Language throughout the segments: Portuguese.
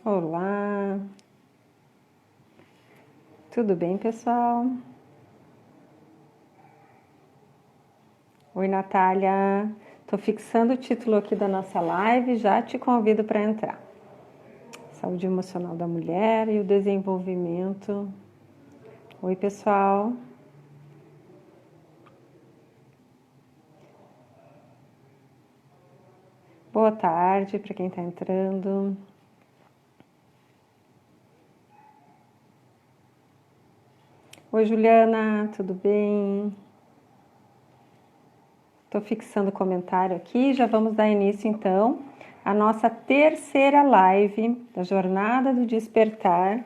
Olá, tudo bem, pessoal? Oi, Natália. Tô fixando o título aqui da nossa live, já te convido para entrar. Saúde emocional da mulher e o desenvolvimento. Oi, pessoal. Boa tarde para quem está entrando. Oi, Juliana, tudo bem? Estou fixando o comentário aqui, já vamos dar início então à nossa terceira live da Jornada do Despertar,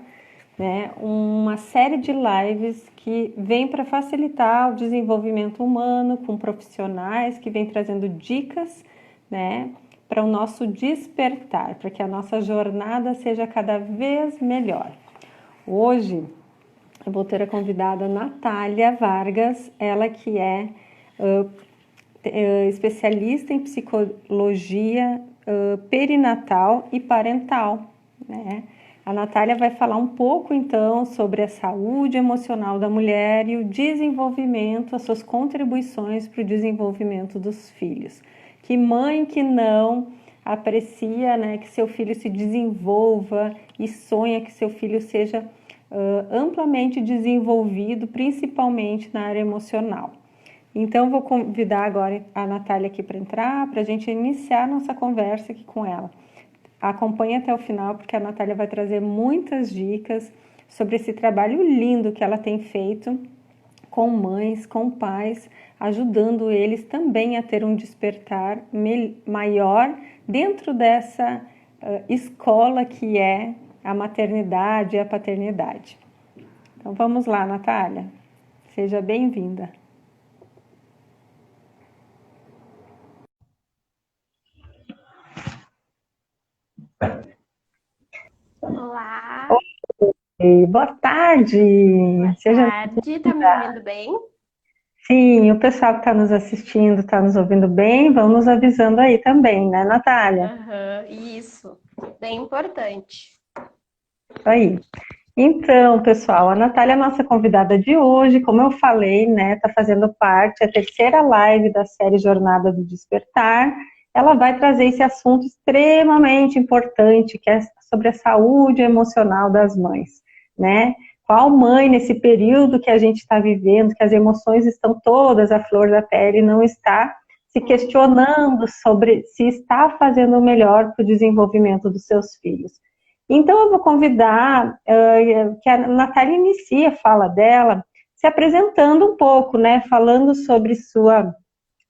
né? Uma série de lives que vem para facilitar o desenvolvimento humano com profissionais que vem trazendo dicas, né, para o nosso despertar, para que a nossa jornada seja cada vez melhor. Hoje eu vou ter a convidada Natália Vargas, ela que é especialista em psicologia perinatal e parental, né? A Natália vai falar um pouco então sobre a saúde emocional da mulher e o desenvolvimento, as suas contribuições para o desenvolvimento dos filhos. Que mãe que não aprecia, né, que seu filho se desenvolva e sonha que seu filho seja amplamente desenvolvido, principalmente na área emocional. Então, vou convidar agora a Natália aqui para entrar, para a gente iniciar nossa conversa aqui com ela. Acompanhe até o final, porque a Natália vai trazer muitas dicas sobre esse trabalho lindo que ela tem feito com mães, com pais, ajudando eles também a ter um despertar maior dentro dessa escola que é a maternidade e a paternidade. Então, vamos lá, Natália. Seja bem-vinda. Olá, Oi, boa tarde. boa Seja tarde, tá me ouvindo bem? Sim, o pessoal que está nos assistindo, está nos ouvindo bem, vão nos avisando aí também, né, Natália? Aham, isso, bem importante. Aí. Então, pessoal, a Natália é a nossa convidada de hoje, como eu falei, né, está fazendo parte, a terceira live da série Jornada do Despertar. Ela vai trazer esse assunto extremamente importante, que é sobre a saúde emocional das mães, né? Qual mãe, nesse período que a gente está vivendo, que as emoções estão todas à flor da pele, não está se questionando sobre se está fazendo o melhor para o desenvolvimento dos seus filhos. Então, eu vou convidar que a Natália inicie a fala dela, se apresentando um pouco, né? Falando sobre sua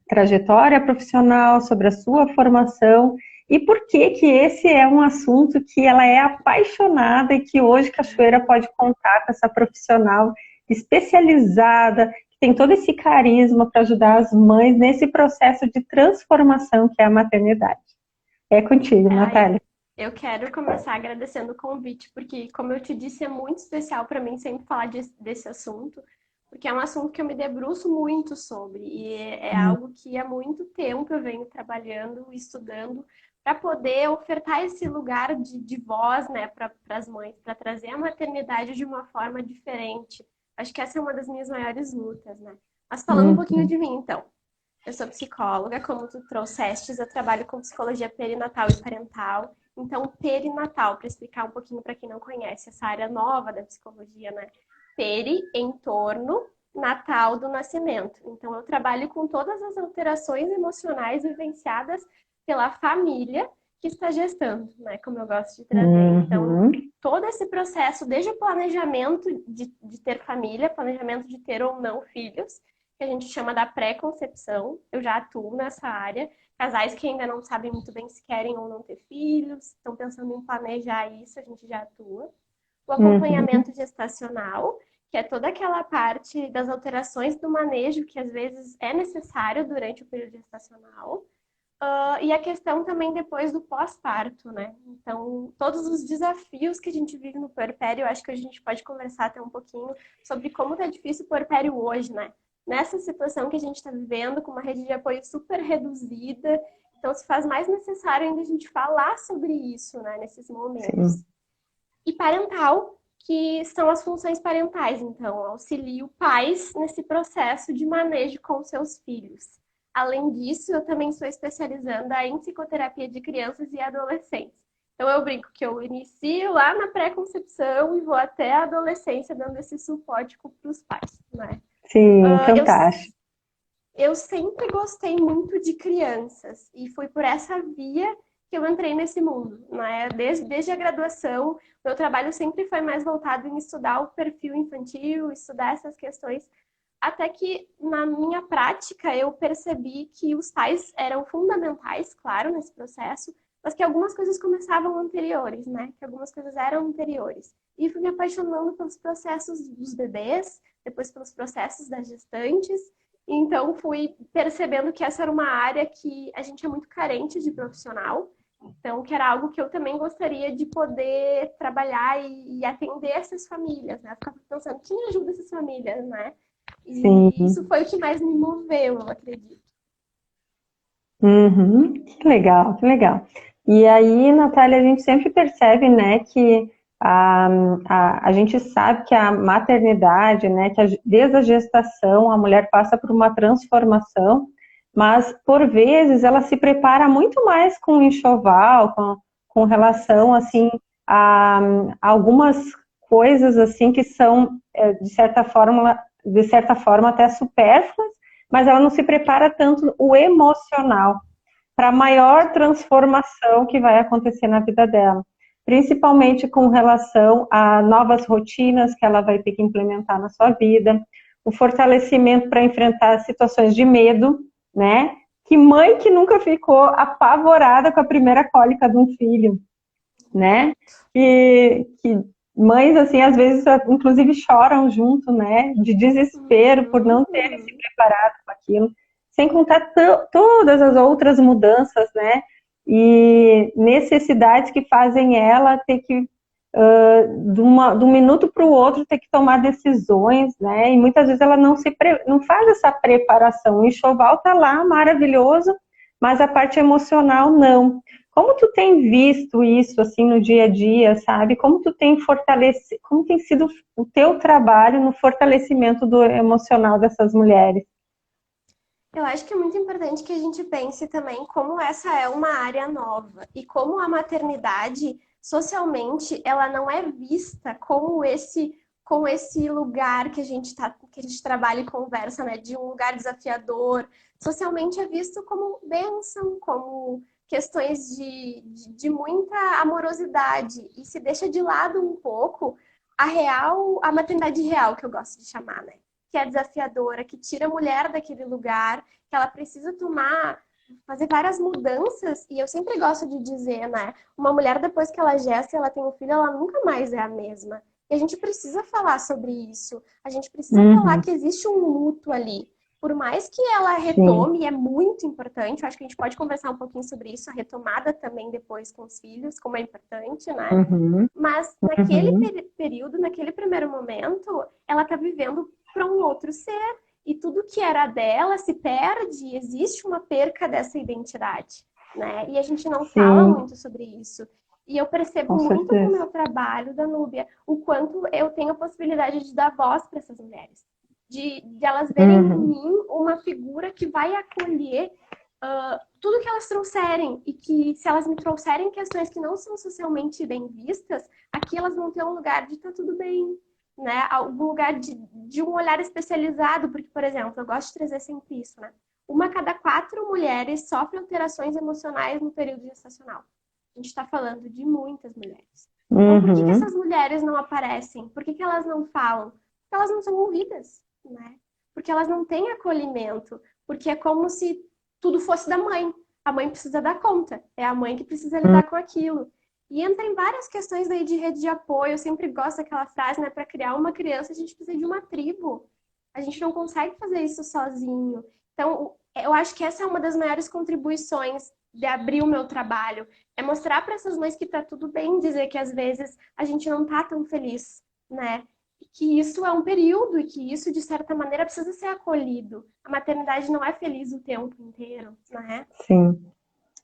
trajetória profissional, sobre a sua formação e por que que esse é um assunto que ela é apaixonada e que hoje Cachoeira pode contar com essa profissional especializada, que tem todo esse carisma para ajudar as mães nesse processo de transformação que é a maternidade. É contigo, Ai, Natália. eu quero começar agradecendo o convite, porque, como eu te disse, é muito especial para mim sempre falar desse assunto, porque é um assunto que eu me debruço muito sobre, e é algo que há muito tempo eu venho trabalhando, estudando, para poder ofertar esse lugar de voz, né, para as mães, para trazer a maternidade de uma forma diferente. Acho que essa é uma das minhas maiores lutas, né? Mas falando um pouquinho Uhum. de mim, então. Eu sou psicóloga, como tu trouxestes, eu trabalho com psicologia perinatal e parental. Então, perinatal, para explicar um pouquinho para quem não conhece essa área nova da psicologia, né? Peri, em torno, natal do nascimento. Então, eu trabalho com todas as alterações emocionais vivenciadas pela família que está gestando, né? Como eu gosto de trazer. Então, Uhum. todo esse processo, desde o planejamento de ter família, planejamento de ter ou não filhos, que a gente chama da pré-concepção. Eu já atuo nessa área. Casais que ainda não sabem muito bem se querem ou não ter filhos, estão pensando em planejar isso, a gente já atua. O Uhum. acompanhamento gestacional, que é toda aquela parte das alterações do manejo que às vezes é necessário durante o período gestacional. E a questão também depois do pós-parto, né? Então, todos os desafios que a gente vive no puerpério, eu acho que a gente pode conversar até um pouquinho sobre como tá difícil o puerpério hoje, né? Nessa situação que a gente está vivendo, com uma rede de apoio super reduzida, então se faz mais necessário ainda a gente falar sobre isso, né? Nesses Sim. momentos. e parental, que são as funções parentais. Então, auxilio pais nesse processo de manejo com seus filhos. Além disso, eu também sou especializanda em psicoterapia de crianças e adolescentes. Então, eu brinco que eu inicio lá na pré-concepção e vou até a adolescência dando esse suporte para os pais, né? Sim, Uh, eu, fantástico. eu sempre gostei muito de crianças e foi por essa via que eu entrei nesse mundo, né? Desde a graduação, meu trabalho sempre foi mais voltado em estudar o perfil infantil, estudar essas questões, até que na minha prática eu percebi que os pais eram fundamentais, claro, nesse processo, mas que algumas coisas começavam anteriores, né? Que algumas coisas eram anteriores. E fui me apaixonando pelos processos dos bebês, depois pelos processos das gestantes. Então fui percebendo que essa era uma área que a gente é muito carente de profissional. Então, que era algo que eu também gostaria de poder trabalhar e atender essas famílias, né? Eu ficava pensando, quem ajuda essas famílias, né? Sim. E isso foi o que mais me moveu, eu acredito. Uhum. Que legal, que legal. E aí, Natália, a gente sempre percebe, né, que a, a gente sabe que a maternidade, né, que desde a gestação a mulher passa por uma transformação, mas por vezes ela se prepara muito mais com enxoval, com relação, assim, a algumas coisas, assim, que são, de certa forma até supérfluas, mas ela não se prepara tanto o emocional para a maior transformação que vai acontecer na vida dela, principalmente com relação a novas rotinas que ela vai ter que implementar na sua vida, o fortalecimento para enfrentar situações de medo, né? Que mãe que nunca ficou apavorada com a primeira cólica de um filho, né? Que mães, assim, às vezes, inclusive choram junto, né? De desespero por não terem se preparado com aquilo. Sem contar todas as outras mudanças, né? E necessidades que fazem ela ter que, de um minuto para o outro, ter que tomar decisões, né? E muitas vezes ela não faz essa preparação. O enxoval está lá, maravilhoso, mas a parte emocional não. Como tu tem visto isso assim no dia a dia, sabe? Como tu tem fortalecido, como tem sido o teu trabalho no fortalecimento do emocional dessas mulheres? Eu acho que é muito importante que a gente pense também como essa é uma área nova e como a maternidade, socialmente, ela não é vista como esse lugar que a gente que a gente trabalha e conversa, né, de um lugar desafiador. Socialmente é visto como bênção, como questões de muita amorosidade e se deixa de lado um pouco a maternidade real, que eu gosto de chamar, né? Que é desafiadora, que tira a mulher daquele lugar, que ela precisa fazer várias mudanças. E eu sempre gosto de dizer, né? Uma mulher, depois que ela gesta e ela tem um filho, ela nunca mais é a mesma. E a gente precisa falar sobre isso. A gente precisa falar que existe um luto ali. Por mais que ela retome, Sim. é muito importante, eu acho que a gente pode conversar um pouquinho sobre isso, a retomada também depois com os filhos, como é importante, né? Uhum. Mas naquele Uhum. período, naquele primeiro momento, ela está vivendo para um outro ser. E tudo que era dela se perde, existe uma perca dessa identidade, né? E a gente não fala Sim, muito sobre isso. E eu percebo com muito no certeza. meu trabalho, Danúbia, o quanto eu tenho a possibilidade de dar voz para essas mulheres. De elas verem em Uhum. mim uma figura que vai acolher tudo que elas trouxerem. E que se elas me trouxerem questões que não são socialmente bem vistas, aqui elas vão ter um lugar de tá tudo bem, né? Algum lugar de um olhar especializado, porque, por exemplo, eu gosto de trazer sempre isso, né? Uma a cada 4 mulheres sofre alterações emocionais no período gestacional. A gente está falando de muitas mulheres. Então, por que essas Uhum. mulheres não aparecem? Por que elas não falam? Porque elas não são ouvidas, né? Porque elas não têm acolhimento. Porque é como se tudo fosse da mãe. A mãe precisa dar conta. É a mãe que precisa lidar com aquilo. E entra em várias questões aí de rede de apoio. Eu sempre gosto daquela frase, né? Para criar uma criança, a gente precisa de uma tribo. A gente não consegue fazer isso sozinho. Então, eu acho que essa é uma das maiores contribuições de abrir o meu trabalho. É mostrar para essas mães que tá tudo bem, dizer que às vezes a gente não tá tão feliz, né? Que isso é um período e que isso, de certa maneira, precisa ser acolhido. A maternidade não é feliz o tempo inteiro, né? Sim.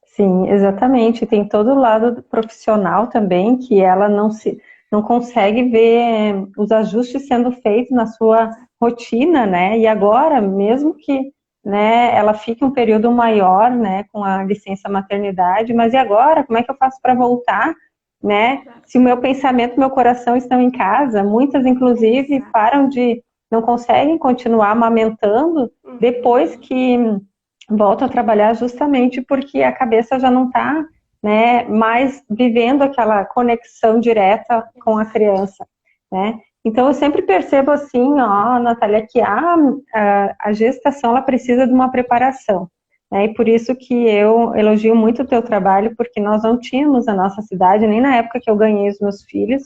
Sim, exatamente. Tem todo o lado profissional também, que ela não se. não consegue ver os ajustes sendo feitos na sua rotina, né? E agora, mesmo que, né, ela fique um período maior, né, com a licença maternidade, mas e agora? Como é que eu faço para voltar, né? Se o meu pensamento, meu coração estão em casa, muitas, inclusive, param de, não conseguem continuar amamentando depois que voltam a trabalhar, justamente porque a cabeça já não está, né, mais vivendo aquela conexão direta com a criança, né? Então, eu sempre percebo assim, ó, Natália, que a gestação, ela precisa de uma preparação, né? E por isso que eu elogio muito o teu trabalho, porque nós não tínhamos na nossa cidade, nem na época que eu ganhei os meus filhos,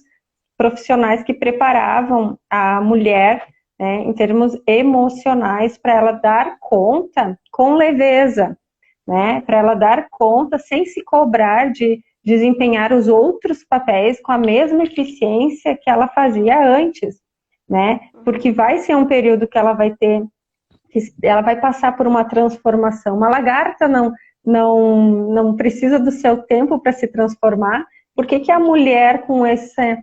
profissionais que preparavam a mulher, né, em termos emocionais, para ela dar conta com leveza, né? Para ela dar conta sem se cobrar de desempenhar os outros papéis com a mesma eficiência que ela fazia antes, né? Porque vai ser um período que ela vai ter, que ela vai passar por uma transformação. Uma lagarta não precisa do seu tempo para se transformar. Por que que a mulher com essa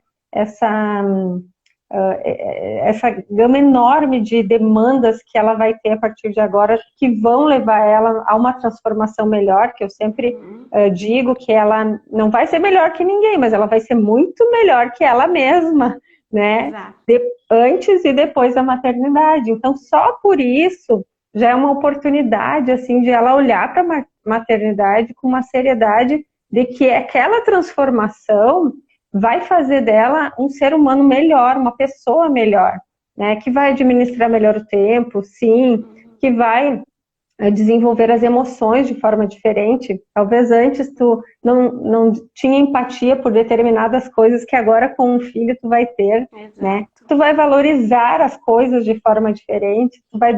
essa gama enorme de demandas que ela vai ter a partir de agora, que vão levar ela a uma transformação melhor, que eu sempre digo que ela não vai ser melhor que ninguém, mas ela vai ser muito melhor que ela mesma, né? Antes e depois da maternidade. Então, só por isso já é uma oportunidade, assim, de ela olhar para a maternidade com uma seriedade de que aquela transformação vai fazer dela um ser humano melhor, uma pessoa melhor, né? Que vai administrar melhor o tempo, sim, que vai desenvolver as emoções de forma diferente. Talvez antes tu não tinha empatia por determinadas coisas que agora com um filho tu vai ter, né? Tu vai valorizar as coisas de forma diferente, tu vai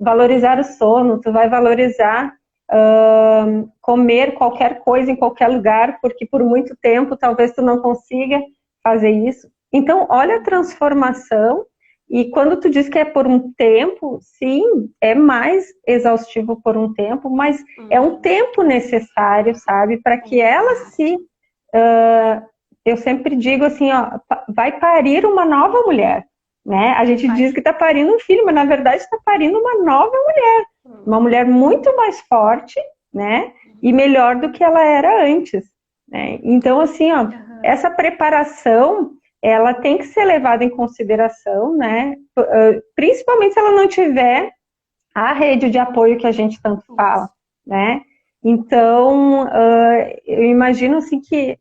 valorizar o sono, tu vai valorizar comer qualquer coisa em qualquer lugar, porque por muito tempo talvez tu não consiga fazer isso. Então, olha a transformação, e quando tu diz que é por um tempo, sim, é mais exaustivo por um tempo, mas é um tempo necessário, sabe, para que ela se... eu sempre digo assim, ó, vai parir uma nova mulher, né? A gente diz que está parindo um filho, mas na verdade está parindo uma nova mulher. Uma mulher muito mais forte, né? E melhor do que ela era antes, né? Então, assim, ó, essa preparação, ela tem que ser levada em consideração, né? Principalmente se ela não tiver a rede de apoio que a gente tanto fala, né? Então, eu imagino, assim, que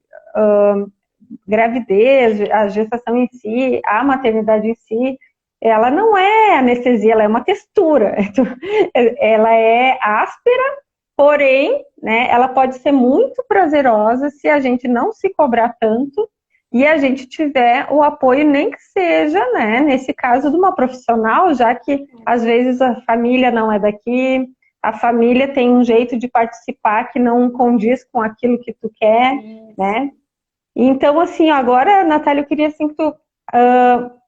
gravidez, a gestação em si, a maternidade em si, ela não é anestesia, ela é uma textura. Ela é áspera, porém, né, ela pode ser muito prazerosa se a gente não se cobrar tanto e a gente tiver o apoio, nem que seja, né, nesse caso, de uma profissional, já que às vezes a família não é daqui, a família tem um jeito de participar que não condiz com aquilo que tu quer, né? Então, assim, agora, Natália, eu queria assim, que tu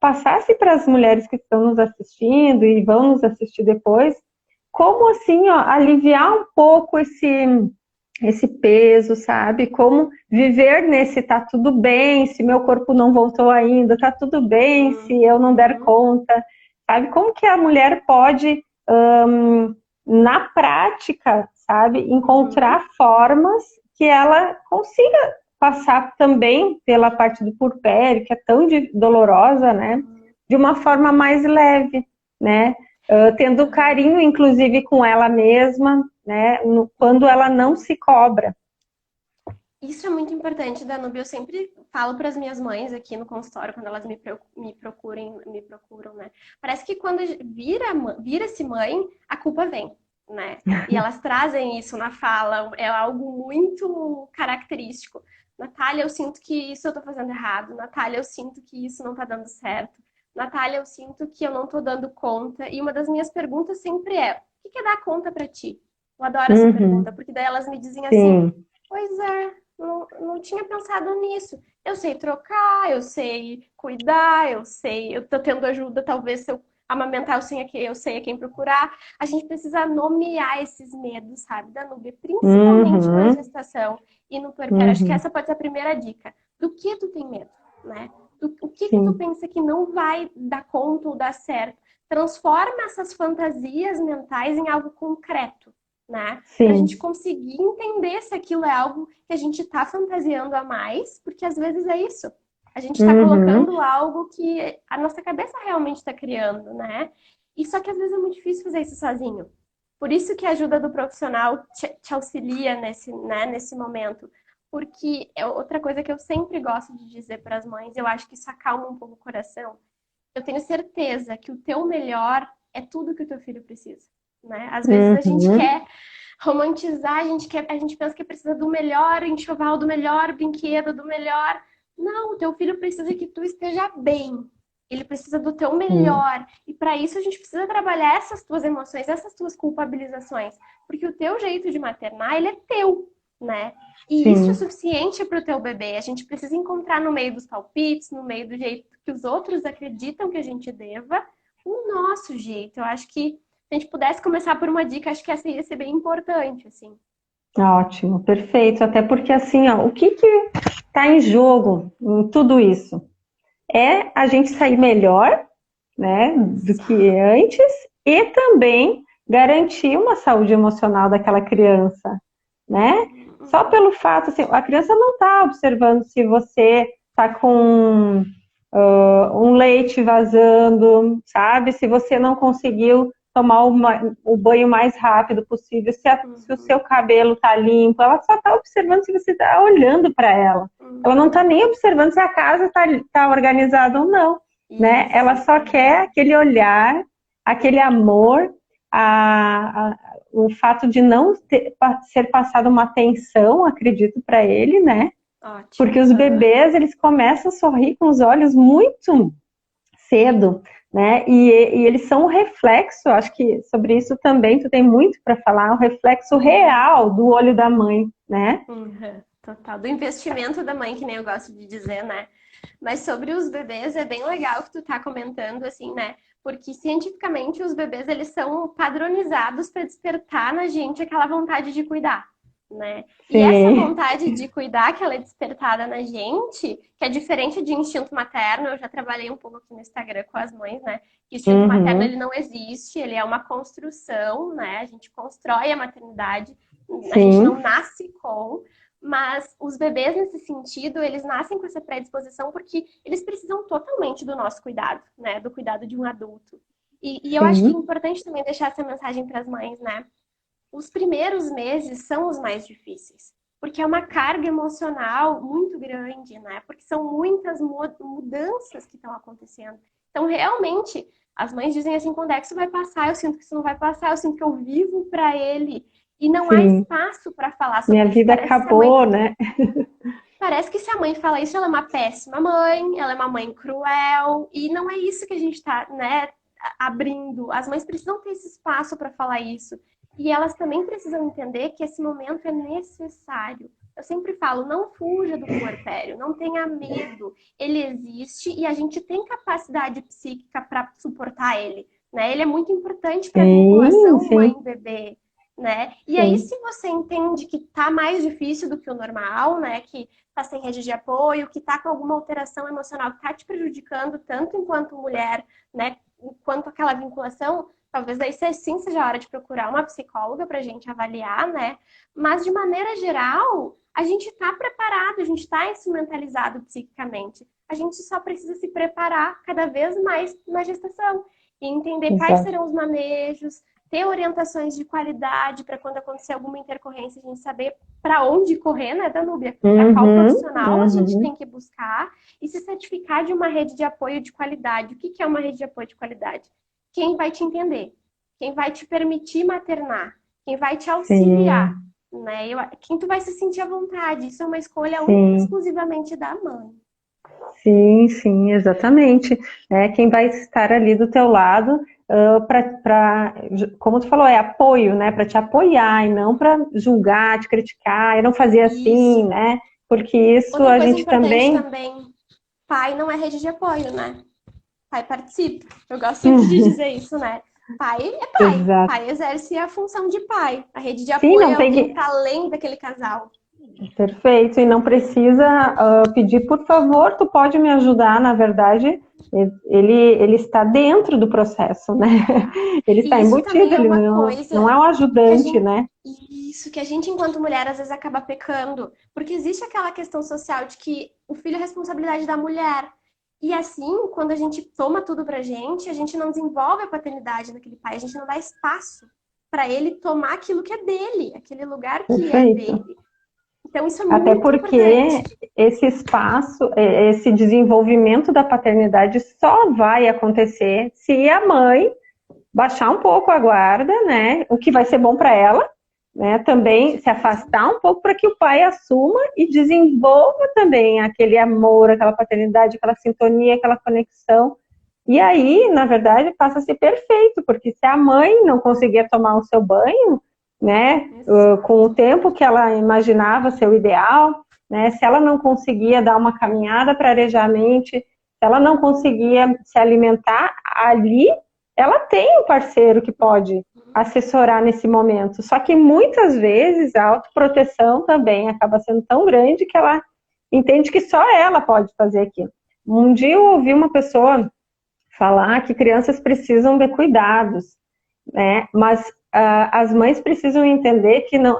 passasse para as mulheres que estão nos assistindo e vão nos assistir depois, como assim, ó, aliviar um pouco esse peso, sabe? Como viver nesse tá tudo bem, se meu corpo não voltou ainda, tá tudo bem se eu não der conta, sabe? Como que a mulher pode, na prática, sabe, encontrar formas que ela consiga passar também pela parte do puerpério, que é tão dolorosa, né? De uma forma mais leve, né? Tendo carinho, inclusive, com ela mesma, né? Quando ela não se cobra. Isso é muito importante, Danúbia. Eu sempre falo para as minhas mães aqui no consultório, quando elas me procuram, né? Parece que quando vira-se mãe, a culpa vem, né? E elas trazem isso na fala, é algo muito característico. Natália, eu sinto que isso eu tô fazendo errado. Natália, eu sinto que isso não tá dando certo. Natália, eu sinto que eu não tô dando conta. E uma das minhas perguntas sempre é: o que é dar conta para ti? Eu adoro essa pergunta, porque daí elas me dizem assim: pois é, não tinha pensado nisso. Eu sei trocar, eu sei cuidar, eu tô tendo ajuda, talvez se eu amamentar, eu sei a quem procurar. A gente precisa nomear esses medos, sabe, Danúbia? Principalmente na gestação e no puerpério. Acho que essa pode ser a primeira dica. Do que tu tem medo? né? O que que tu sim. pensa que não vai dar conta ou dar certo? Transforma essas fantasias mentais em algo concreto, né? Para a gente Sim. conseguir entender se aquilo é algo que a gente está fantasiando a mais, porque às vezes é isso. A gente está Uhum. colocando algo que a nossa cabeça realmente está criando, né? E só que às vezes é muito difícil fazer isso sozinho. Por isso que a ajuda do profissional te auxilia nesse, né, nesse momento. Porque é outra coisa que eu sempre gosto de dizer para as mães, eu acho que isso acalma um pouco o coração. Eu tenho certeza que o teu melhor é tudo que o teu filho precisa, né? Às vezes a gente Uhum. quer romantizar, a gente pensa que precisa do melhor enxoval, do melhor brinquedo, do melhor. Não, o teu filho precisa que tu esteja bem. Ele precisa do teu Sim. melhor. E para isso a gente precisa trabalhar essas tuas emoções, essas tuas culpabilizações, porque o teu jeito de maternar, ele é teu, né? E isso é Sim. suficiente para o teu bebê. A gente precisa encontrar no meio dos palpites, no meio do jeito que os outros acreditam que a gente deva, o nosso jeito. Eu acho que se a gente pudesse começar por uma dica, acho que essa ia ser bem importante, assim. Ótimo, perfeito. Até porque assim, ó, o que que está em jogo em tudo isso? É a gente sair melhor, né, do Isso. que antes e também garantir uma saúde emocional daquela criança, né? Só Uhum. pelo fato, assim, a criança não está observando se você está com um leite vazando, sabe? Se você não conseguiu tomar o banho mais rápido possível, se o Uhum. seu cabelo está limpo, ela só está observando se você está olhando para ela. Ela não está Uhum. nem observando se a casa está organizada ou não, né? Ela Isso. só quer Uhum. aquele olhar, aquele amor, o fato de não ser passada uma atenção, acredito, para ele, né? Porque Ótimo. os Uhum. bebês, eles começam a sorrir com os olhos muito cedo, né? E eles são um reflexo, acho que sobre isso também tu tem muito para falar, um reflexo Uhum. real do olho da mãe, né? Uhum. Total. Do investimento da mãe, que nem eu gosto de dizer, né? Mas sobre os bebês, é bem legal que tu tá comentando, assim, né? Porque cientificamente os bebês, eles são padronizados para despertar na gente aquela vontade de cuidar, né? E essa Sim. vontade de cuidar que ela é despertada na gente, que é diferente de instinto materno, eu já trabalhei um pouco aqui no Instagram com as mães, né? Que o instinto materno, ele Uhum. não existe, ele é uma construção, né? A gente constrói a maternidade, a gente não Sim. nasce com, mas os bebês, nesse sentido, eles nascem com essa predisposição porque eles precisam totalmente do nosso cuidado, né? Do cuidado de um adulto. E eu acho que é Sim. importante também deixar essa mensagem para as mães, né? Os primeiros meses são os mais difíceis, porque é uma carga emocional muito grande, né? Porque são muitas mudanças que estão acontecendo. Então, realmente, as mães dizem assim: quando é que isso vai passar? Eu sinto que isso não vai passar, eu sinto que eu vivo para ele. E não há Sim. espaço para falar Minha sobre isso. vida acabou, né? Parece que se a mãe fala isso, ela é uma péssima mãe, ela é uma mãe cruel, e não é isso que a gente está, né, abrindo. As mães precisam ter esse espaço para falar isso. E elas também precisam entender que esse momento é necessário. Eu sempre falo, não fuja do puerpério, não tenha medo. Ele existe e a gente tem capacidade psíquica para suportar ele, né? Ele é muito importante para a Sim, vinculação sim, mãe-bebê, né? E aí, sim. se você entende que tá mais difícil do que o normal, né? Que tá sem rede de apoio, que tá com alguma alteração emocional que tá te prejudicando tanto enquanto mulher, né? Quanto aquela vinculação, talvez aí sim seja a hora de procurar uma psicóloga pra gente avaliar, né? Mas de maneira geral, a gente tá preparado, a gente tá instrumentalizado psiquicamente. A gente só precisa se preparar cada vez mais na gestação e entender quais Exato. serão os manejos, ter orientações de qualidade para quando acontecer alguma intercorrência, a gente saber para onde correr, né, Danúbia? Para qual Uhum, profissional a gente uhum. tem que buscar e se certificar de uma rede de apoio de qualidade. O que é uma rede de apoio de qualidade? Quem vai te entender, quem vai te permitir maternar, quem vai te auxiliar, Sim, né? Quem tu vai se sentir à vontade. Isso é uma escolha única e sim. exclusivamente da mãe. Sim, sim, exatamente. É quem vai estar ali do teu lado como tu falou, é apoio, né? Para te apoiar e não para julgar, te criticar, e não fazer assim, Isso. né? Porque isso Outra a coisa gente importante também. também, pai não é rede de apoio, né? Pai participa. Eu gosto sempre de dizer isso, né? Pai é pai. Exato. Pai exerce a função de pai. A rede de Sim, apoio não é tem alguém que que. está além daquele casal. Perfeito, e não precisa pedir, por favor, tu pode me ajudar, na verdade, ele está dentro do processo, né? Ele está E isso embutido, também é ele uma não coisa é um que a ajudante, gente, né? isso, que a gente enquanto mulher às vezes acaba pecando, porque existe aquela questão social de que o filho é responsabilidade da mulher. E assim, quando a gente toma tudo pra gente, a gente não desenvolve a paternidade naquele pai, a gente não dá espaço para ele tomar aquilo que é dele, aquele lugar que é Perfeito. dele. Então isso é Até muito porque importante. esse espaço, esse desenvolvimento da paternidade só vai acontecer se a mãe baixar um pouco a guarda, né? O que vai ser bom para ela, né? Também se afastar um pouco para que o pai assuma e desenvolva também aquele amor, aquela paternidade, aquela sintonia, aquela conexão. E aí, na verdade, passa a ser perfeito, porque se a mãe não conseguir tomar o seu banho, né, com o Exato. tempo que ela imaginava ser o ideal, né, se ela não conseguia dar uma caminhada para arejar a mente, se ela não conseguia se alimentar ali, ela tem um parceiro que pode assessorar nesse momento. Só que muitas vezes a autoproteção também acaba sendo tão grande que ela entende que só ela pode fazer aquilo. Um dia eu ouvi uma pessoa falar que crianças precisam de cuidados, né? Mas as mães precisam entender que não,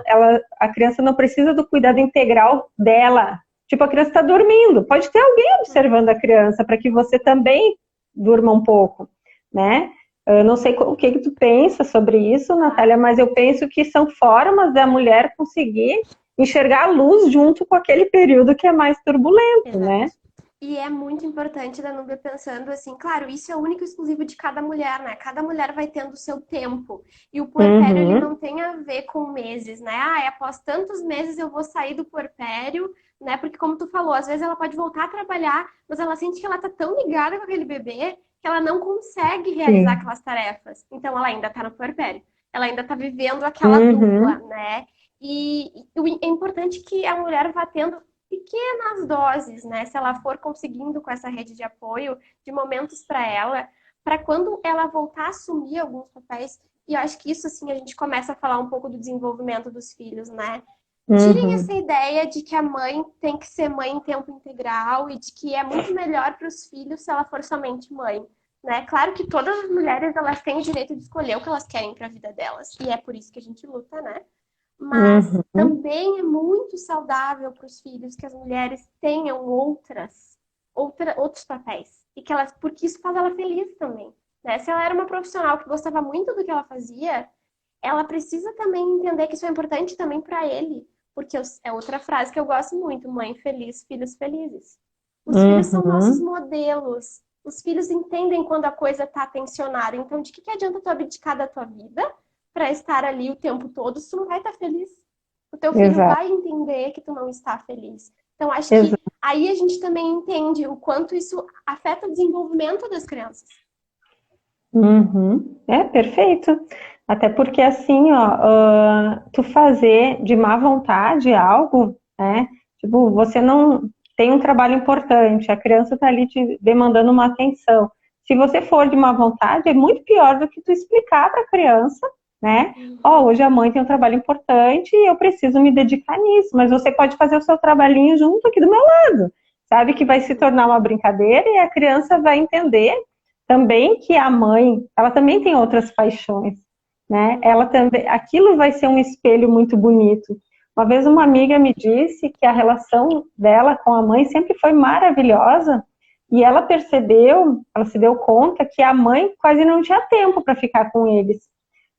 a criança não precisa do cuidado integral dela. Tipo, a criança está dormindo, pode ter alguém observando a criança para que você também durma um pouco, né? Eu não sei o que tu pensa sobre isso, Natália, mas eu penso que são formas da mulher conseguir enxergar a luz junto com aquele período que é mais turbulento, Exato. né? E é muito importante da Nubia pensando assim, claro, isso é único e exclusivo de cada mulher, né? Cada mulher vai tendo o seu tempo. E o puerpério, ele Uhum. não tem a ver com meses, né? Ah, após tantos meses eu vou sair do puerpério, né? Porque como tu falou, às vezes ela pode voltar a trabalhar, mas ela sente que ela tá tão ligada com aquele bebê que ela não consegue realizar Sim. aquelas tarefas. Então ela ainda tá no puerpério. Ela ainda tá vivendo aquela dupla, Uhum. né? E é importante que a mulher vá tendo pequenas doses, né? Se ela for conseguindo com essa rede de apoio, de momentos para ela, para quando ela voltar a assumir alguns papéis. E eu acho que isso, assim, a gente começa a falar um pouco do desenvolvimento dos filhos, né? Tirem essa Uhum. ideia de que a mãe tem que ser mãe em tempo integral e de que é muito melhor para os filhos se ela for somente mãe. Né? Claro que todas as mulheres elas têm o direito de escolher o que elas querem para a vida delas. E é por isso que a gente luta, né? Mas Uhum. também é muito saudável para os filhos que as mulheres tenham outros papéis. E que elas, porque isso faz ela feliz também. Né? Se ela era uma profissional que gostava muito do que ela fazia, ela precisa também entender que isso é importante também para ele. Porque é outra frase que eu gosto muito: mãe feliz, filhos felizes. Os filhos são nossos Uhum. modelos. Os filhos entendem quando a coisa está tensionada. Então, de que adianta tu abdicar da tua vida para estar ali o tempo todo se tu não vai estar feliz? O teu filho Exato, vai entender que tu não está feliz. Então, acho que exato. aí a gente também entende o quanto isso afeta o desenvolvimento das crianças. Uhum. É perfeito. Até porque assim, ó, tu fazer de má vontade algo, né? Tipo, você não tem um trabalho importante, a criança tá ali te demandando uma atenção. Se você for de má vontade, é muito pior do que tu explicar para a criança, né? Ó, Uhum. hoje a mãe tem um trabalho importante e eu preciso me dedicar nisso, mas você pode fazer o seu trabalhinho junto aqui do meu lado. Sabe que vai se Uhum. tornar uma brincadeira e a criança vai entender também que a mãe, ela também tem outras paixões, né? Ela Uhum. também, aquilo vai ser um espelho muito bonito. Uma vez uma amiga me disse que a relação dela com a mãe sempre foi maravilhosa e ela percebeu, ela se deu conta que a mãe quase não tinha tempo para ficar com eles.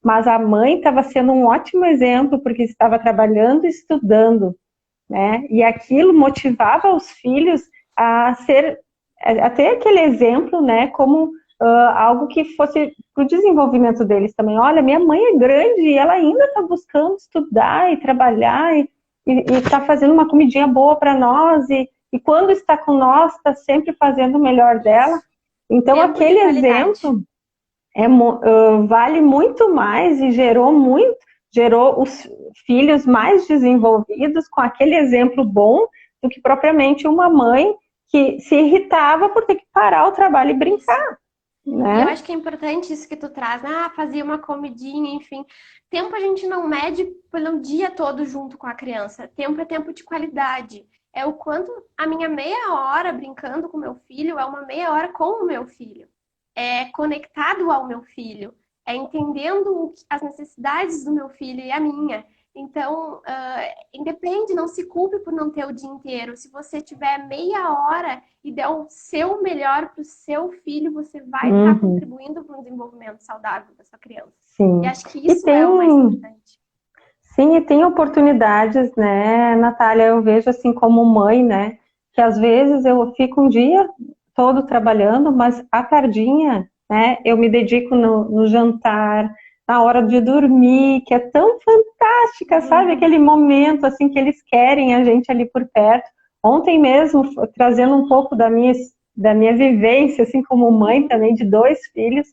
Mas a mãe estava sendo um ótimo exemplo porque estava trabalhando e estudando, né? E aquilo motivava os filhos a ser, a ter aquele exemplo, né? Como algo que fosse para o desenvolvimento deles também. Olha, minha mãe é grande e ela ainda está buscando estudar e trabalhar e está fazendo uma comidinha boa para nós e quando está com nós está sempre fazendo o melhor dela. Isso. Então Tempo de aquele qualidade. exemplo vale muito mais e gerou os filhos mais desenvolvidos com aquele exemplo bom do que propriamente uma mãe que se irritava por ter que parar o trabalho e Isso. brincar. E eu né? acho que é importante isso que tu traz, né? Fazia uma comidinha, enfim. Tempo a gente não mede pelo dia todo junto com a criança. Tempo é tempo de qualidade. É o quanto a minha meia hora brincando com meu filho é uma meia hora com o meu filho. É conectado ao meu filho. É entendendo as necessidades do meu filho e a minha. Então, independe, não se culpe por não ter o dia inteiro. Se você tiver meia hora e der o seu melhor para o seu filho, você vai estar Uhum, contribuindo para um desenvolvimento saudável da sua criança. E sim. acho que E isso é o mais importante. sim, e tem oportunidades, né, Natália? Eu vejo assim como mãe, né? Que às vezes eu fico um dia todo trabalhando, mas à tardinha, né? Eu me dedico no jantar, na hora de dormir, que é tão fantástica, sabe? Uhum. Aquele momento assim que eles querem a gente ali por perto. Ontem mesmo, trazendo um pouco da minha vivência, assim como mãe Uhum. também de 2 filhos,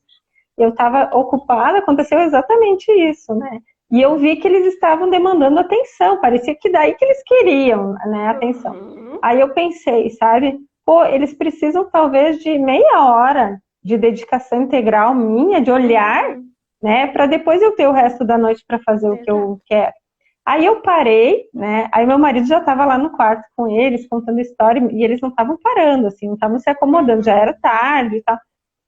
eu estava ocupada, aconteceu exatamente isso, né? E eu vi que eles estavam demandando atenção, parecia que daí que eles queriam, né, atenção. Uhum. Aí eu pensei, sabe, pô, eles precisam talvez de meia hora de dedicação integral minha, de olhar, Uhum. né, para depois eu ter o resto da noite para fazer o que eu Exato. quero. Aí eu parei, né? Aí meu marido já estava lá no quarto com eles, contando história, e eles não estavam parando, assim, não estavam se acomodando, já era Uhum. tarde e tal.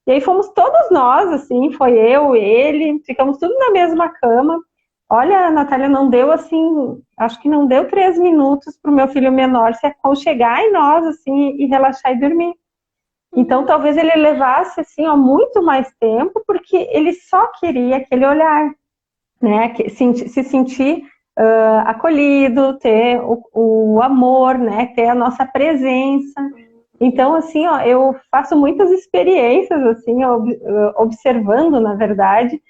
E aí fomos todos nós, assim, foi eu, ele, ficamos tudo na mesma cama. Olha, a Natália, não deu assim, acho que não deu 3 minutos para o meu filho menor se aconchegar em nós, assim, e relaxar e dormir. Então, Uhum. talvez ele levasse, assim, ó, muito mais tempo, porque ele só queria aquele olhar, né? Se sentir acolhido, ter o amor, né? Ter a nossa presença. Então, Uhum. assim, ó, eu faço muitas experiências, assim, observando, na verdade,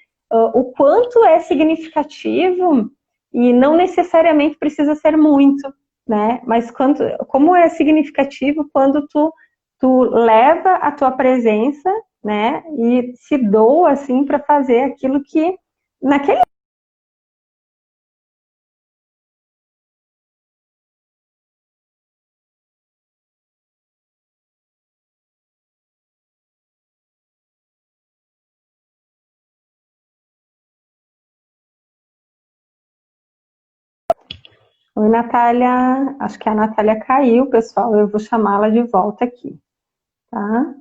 o quanto é significativo e não necessariamente precisa ser muito, né? Mas como é significativo quando tu leva a tua presença, né? E se doa, assim, para fazer aquilo que naquele. Oi, Natália. Acho que a Natália caiu, pessoal. Eu vou chamá-la de volta aqui, tá?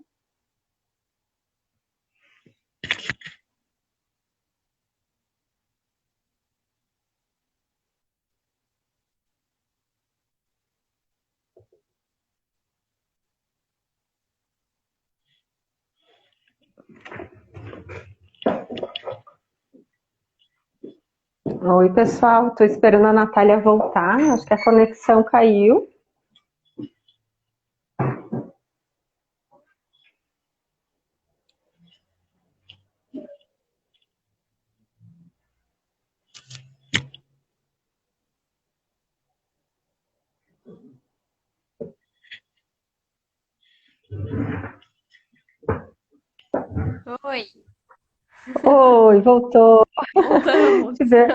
Oi, pessoal. Estou esperando a Natália voltar. Acho que a conexão caiu. Oi, Oi, voltou. voltamos. Tive-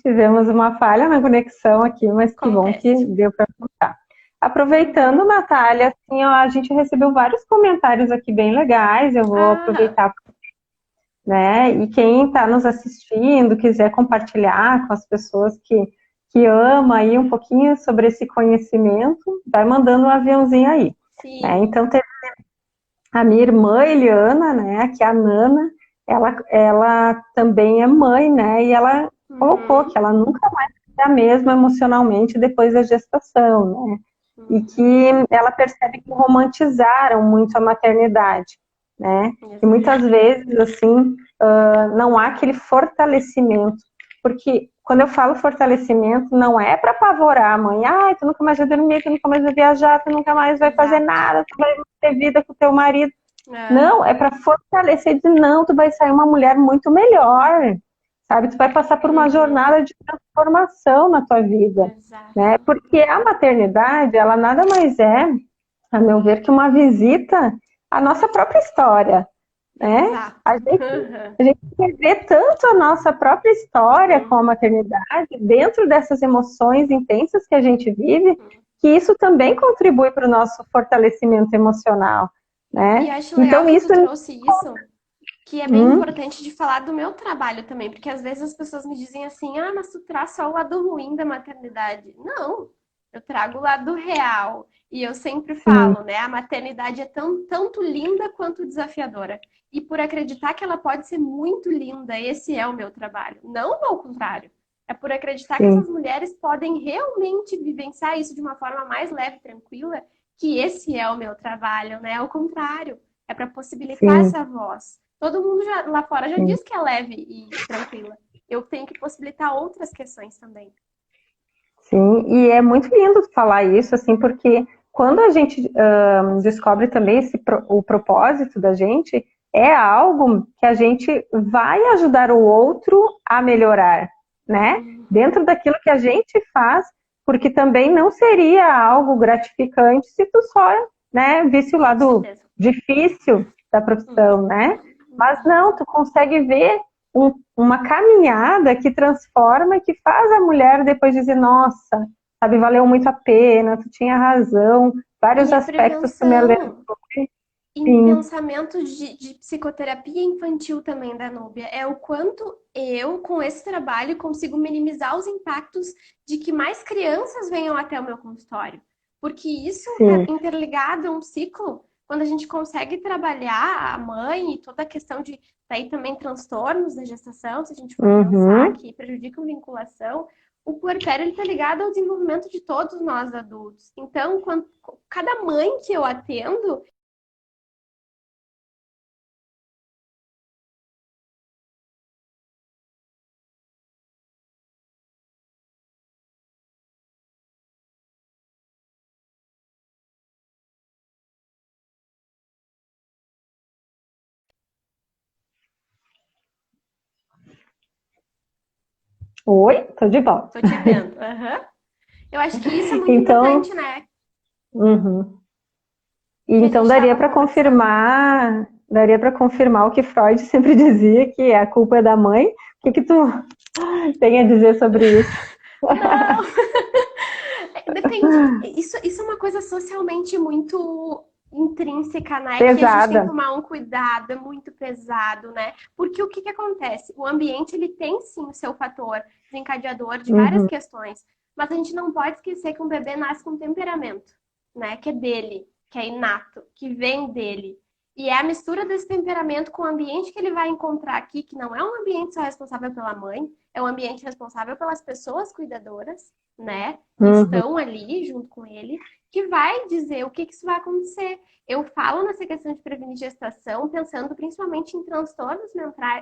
Tivemos uma falha na conexão aqui, mas que bom que Acontece. deu para voltar. Aproveitando, Uhum. Natália, assim, ó, a gente recebeu vários comentários aqui bem legais. Eu vou Ah, aproveitar, né? E quem está nos assistindo, quiser compartilhar com as pessoas que ama aí um pouquinho sobre esse conhecimento, vai mandando um aviãozinho aí, né? sim. Então, a minha irmã Eliana, né, que é a Nana, ela também é mãe, né? E ela colocou Uhum. que ela nunca mais é a mesma emocionalmente depois da gestação, né? E Uhum. que ela percebe que romantizaram muito a maternidade, né? E Exato. muitas vezes, assim, não há aquele fortalecimento. Porque quando eu falo fortalecimento, não é para apavorar a mãe. Ai, tu nunca mais vai dormir, tu nunca mais vai viajar, tu nunca mais vai fazer Exato. nada, tu vai ter vida com o teu marido. É. Não, é para fortalecer de não, tu vai sair uma mulher muito melhor, sabe? Tu vai passar por uma Uhum. jornada de transformação na tua vida, né? Exato. Porque a maternidade, ela nada mais é, a meu ver, que uma visita à nossa própria história, né? Exato. A gente, Uhum. a gente quer ver tanto a nossa própria história com a Uhum. maternidade, dentro dessas emoções intensas que a gente vive, que isso também contribui para o nosso fortalecimento emocional. né? E acho legal Então que isso tu trouxe isso, que é bem importante de falar do meu trabalho também, porque às vezes as pessoas me dizem assim, ah, mas tu traz só o lado ruim da maternidade. Não, eu trago o lado real. E eu sempre sim, falo, né, a maternidade é tanto linda quanto desafiadora. E por acreditar que ela pode ser muito linda, esse é o meu trabalho. Não ao contrário. É por acreditar que sim, essas mulheres podem realmente vivenciar isso de uma forma mais leve e tranquila, que esse é o meu trabalho, né? Ao contrário, é para possibilitar sim, essa voz. Todo mundo lá fora já sim. diz que é leve e tranquila. Eu tenho que possibilitar outras questões também. Sim, e é muito lindo falar isso, assim, porque quando a gente descobre também o propósito da gente, é algo que a gente vai ajudar o outro a melhorar, né? Uhum. Dentro daquilo que a gente faz, porque também não seria algo gratificante se tu só, né, visse o Com lado certeza. difícil da profissão, né? Uhum. Mas não, Uhum. tu consegue ver uma caminhada que transforma, que faz a mulher depois dizer, nossa, sabe, valeu muito a pena, tu tinha razão, vários E a aspectos que me alertou. prevenção em Sim, pensamentos de psicoterapia infantil também da Núbia é o quanto eu, com esse trabalho, consigo minimizar os impactos de que mais crianças venham até o meu consultório. Porque isso sim, está interligado a um ciclo, quando a gente consegue trabalhar a mãe e toda a questão de daí também transtornos da gestação, se a gente for pensar uhum, que prejudicam vinculação, o puerpério está ligado ao desenvolvimento de todos nós adultos. Então, cada mãe que eu atendo, oi, tô de volta. tô te vendo. Aham. Eu acho que isso é muito Então, importante, né? uhum. E Que a então gente estava conversando. daria para confirmar o que Freud sempre dizia, que a culpa é da mãe. O que que tu tem a dizer sobre isso? Não! Depende. Isso é uma coisa socialmente muito intrínseca, né? Que a gente tem que Pesada. tomar um cuidado, é muito pesado, né? Porque o que que acontece? O ambiente, ele tem sim o seu fator desencadeador de várias Uhum, questões, mas a gente não pode esquecer que um bebê nasce com temperamento, né? Que é dele, que é inato, que vem dele. E é a mistura desse temperamento com o ambiente que ele vai encontrar aqui, que não é um ambiente só responsável pela mãe, é um ambiente responsável pelas pessoas cuidadoras, né? Que uhum, estão ali junto com ele, que vai dizer o que, que isso vai acontecer. Eu falo nessa questão de prevenir gestação, pensando principalmente em transtornos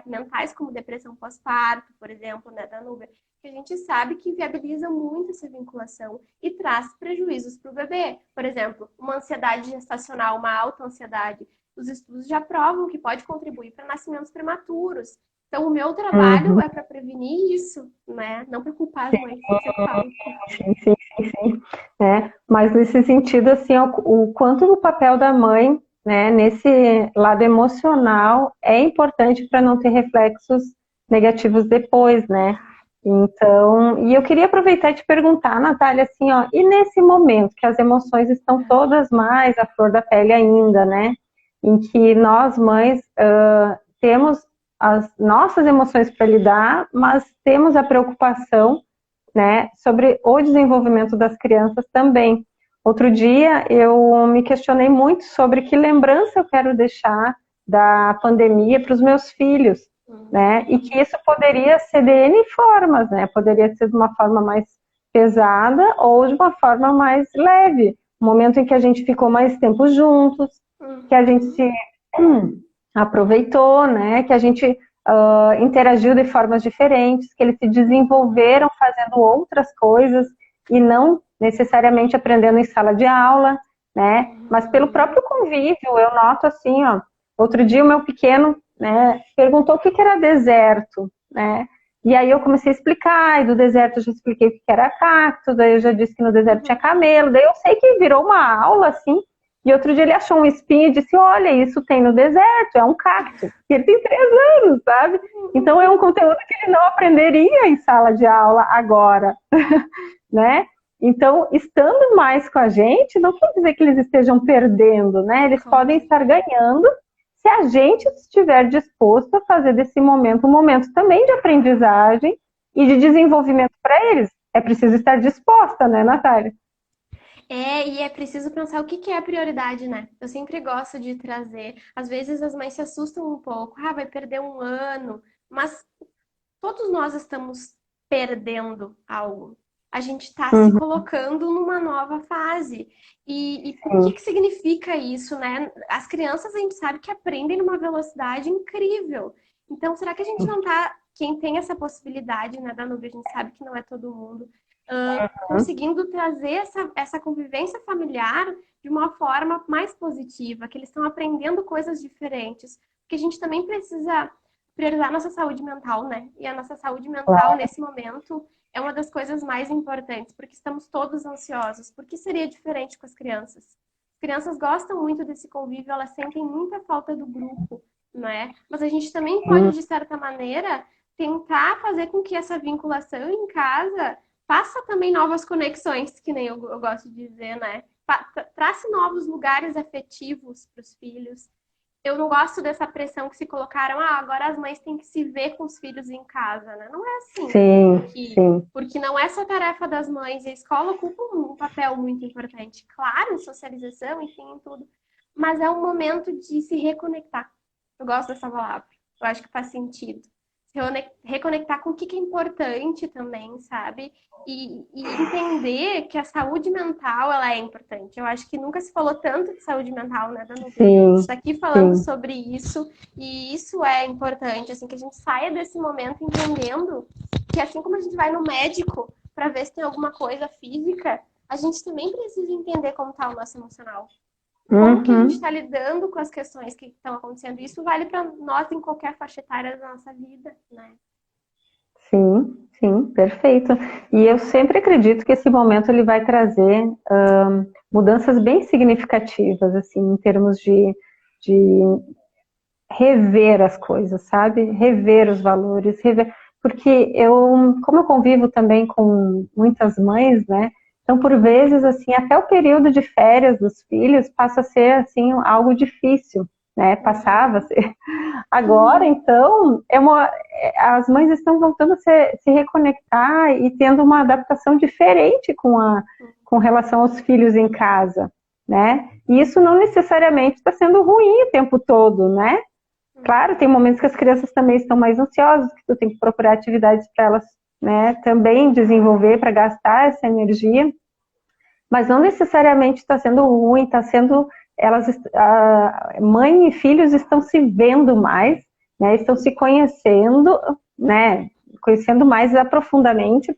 mentais, como depressão pós-parto, por exemplo, né, da Nubia, que a gente sabe que inviabiliza muito essa vinculação e traz prejuízos para o bebê. Por exemplo, uma ansiedade gestacional, uma alta ansiedade. Os estudos já provam que pode contribuir para nascimentos prematuros. Então, o meu trabalho uhum. é para prevenir isso, né? Não para culpar as mães, que eu sempre falo. Sim, sim, sim, sim. É, mas nesse sentido, assim, o quanto o papel da mãe, né, nesse lado emocional é importante para não ter reflexos negativos depois, né? Então, e eu queria aproveitar e te perguntar, Natália, assim, ó, e nesse momento que as emoções estão todas mais à flor da pele ainda, né? Em que nós, mães, temos as nossas emoções para lidar, mas temos a preocupação, né, sobre o desenvolvimento das crianças também. Outro dia eu me questionei muito sobre que lembrança eu quero deixar da pandemia para os meus filhos, né, e que isso poderia ser de N formas, né, poderia ser de uma forma mais pesada ou de uma forma mais leve, um momento em que a gente ficou mais tempo juntos, que a gente Uhum. se aproveitou, né, que a gente interagiu de formas diferentes, que eles se desenvolveram fazendo outras coisas e não necessariamente aprendendo em sala de aula, né? Mas pelo Uhum. próprio convívio, eu noto assim, ó. Outro dia o meu pequeno, né, perguntou o que era deserto, né? E aí eu comecei a explicar, e do deserto eu já expliquei o que era cacto, daí eu já disse que no deserto tinha Uhum. camelo, daí eu sei que virou uma aula assim. E outro dia ele achou um espinho e disse: Olha, isso tem no deserto, é um cacto. E ele tem 3 anos, sabe? Então é um conteúdo que ele não aprenderia em sala de aula agora, né? Então, estando mais com a gente, não quer dizer que eles estejam perdendo, né? Eles podem estar ganhando se a gente estiver disposto a fazer desse momento um momento também de aprendizagem e de desenvolvimento para eles. É preciso estar disposta, né, Natália? E é preciso pensar o que que é a prioridade, né? Eu sempre gosto de trazer. Às vezes as mães se assustam um pouco, vai perder um ano, mas todos nós estamos perdendo algo. A gente está se Uhum, colocando numa nova fase. E o que sim, que significa isso, né? As crianças a gente sabe que aprendem numa velocidade incrível. Então, será que a gente não tá, quem tem essa possibilidade, né, da nuvem, a gente sabe que não é todo mundo, conseguindo trazer essa convivência familiar de uma forma mais positiva, que eles estão aprendendo coisas diferentes. Porque a gente também precisa priorizar a nossa saúde mental, né? E a nossa saúde mental, claro. nesse momento, é uma das coisas mais importantes, porque estamos todos ansiosos. Por que seria diferente com as crianças? As crianças gostam muito desse convívio, elas sentem muita falta do grupo, né? Mas a gente também pode, Uhum, de certa maneira, tentar fazer com que essa vinculação em casa faça também novas conexões, que nem eu gosto de dizer, né? Trace novos lugares afetivos para os filhos. Eu não gosto dessa pressão que se colocaram, agora as mães têm que se ver com os filhos em casa, né? Não é assim. sim, sim. Porque não é só tarefa das mães, e a escola ocupa um papel muito importante. Claro, em socialização, enfim, em tudo. Mas é um momento de se reconectar. Eu gosto dessa palavra. Eu acho que faz sentido. Se reconectar com o que é importante também, sabe? E entender que a saúde mental, ela é importante. Eu acho que nunca se falou tanto de saúde mental, né, Danúbia? A gente Sim, está aqui falando sim. sobre isso, e isso é importante, assim, que a gente saia desse momento entendendo que assim como a gente vai no médico para ver se tem alguma coisa física, a gente também precisa entender como está o nosso emocional. Como que a gente Uhum. está lidando com as questões que estão acontecendo. Isso vale para nós em qualquer faixa etária da nossa vida, né? Sim, sim, perfeito. E eu sempre acredito que esse momento ele vai trazer mudanças bem significativas, assim, em termos de rever as coisas, sabe? Rever os valores, rever. Porque como eu convivo também com muitas mães, né? Então, por vezes, assim, até o período de férias dos filhos passa a ser, assim, algo difícil, né? Passava a ser. Agora, Uhum. então, as mães estão voltando a se reconectar e tendo uma adaptação diferente com relação aos filhos em casa, né? E isso não necessariamente está sendo ruim o tempo todo, né? Claro, tem momentos que as crianças também estão mais ansiosas, que tu tem que procurar atividades para elas, né, também desenvolver, para gastar essa energia, mas não necessariamente está sendo ruim, está sendo, mãe e filhos estão se vendo mais, né, estão se conhecendo, né, conhecendo mais profundamente,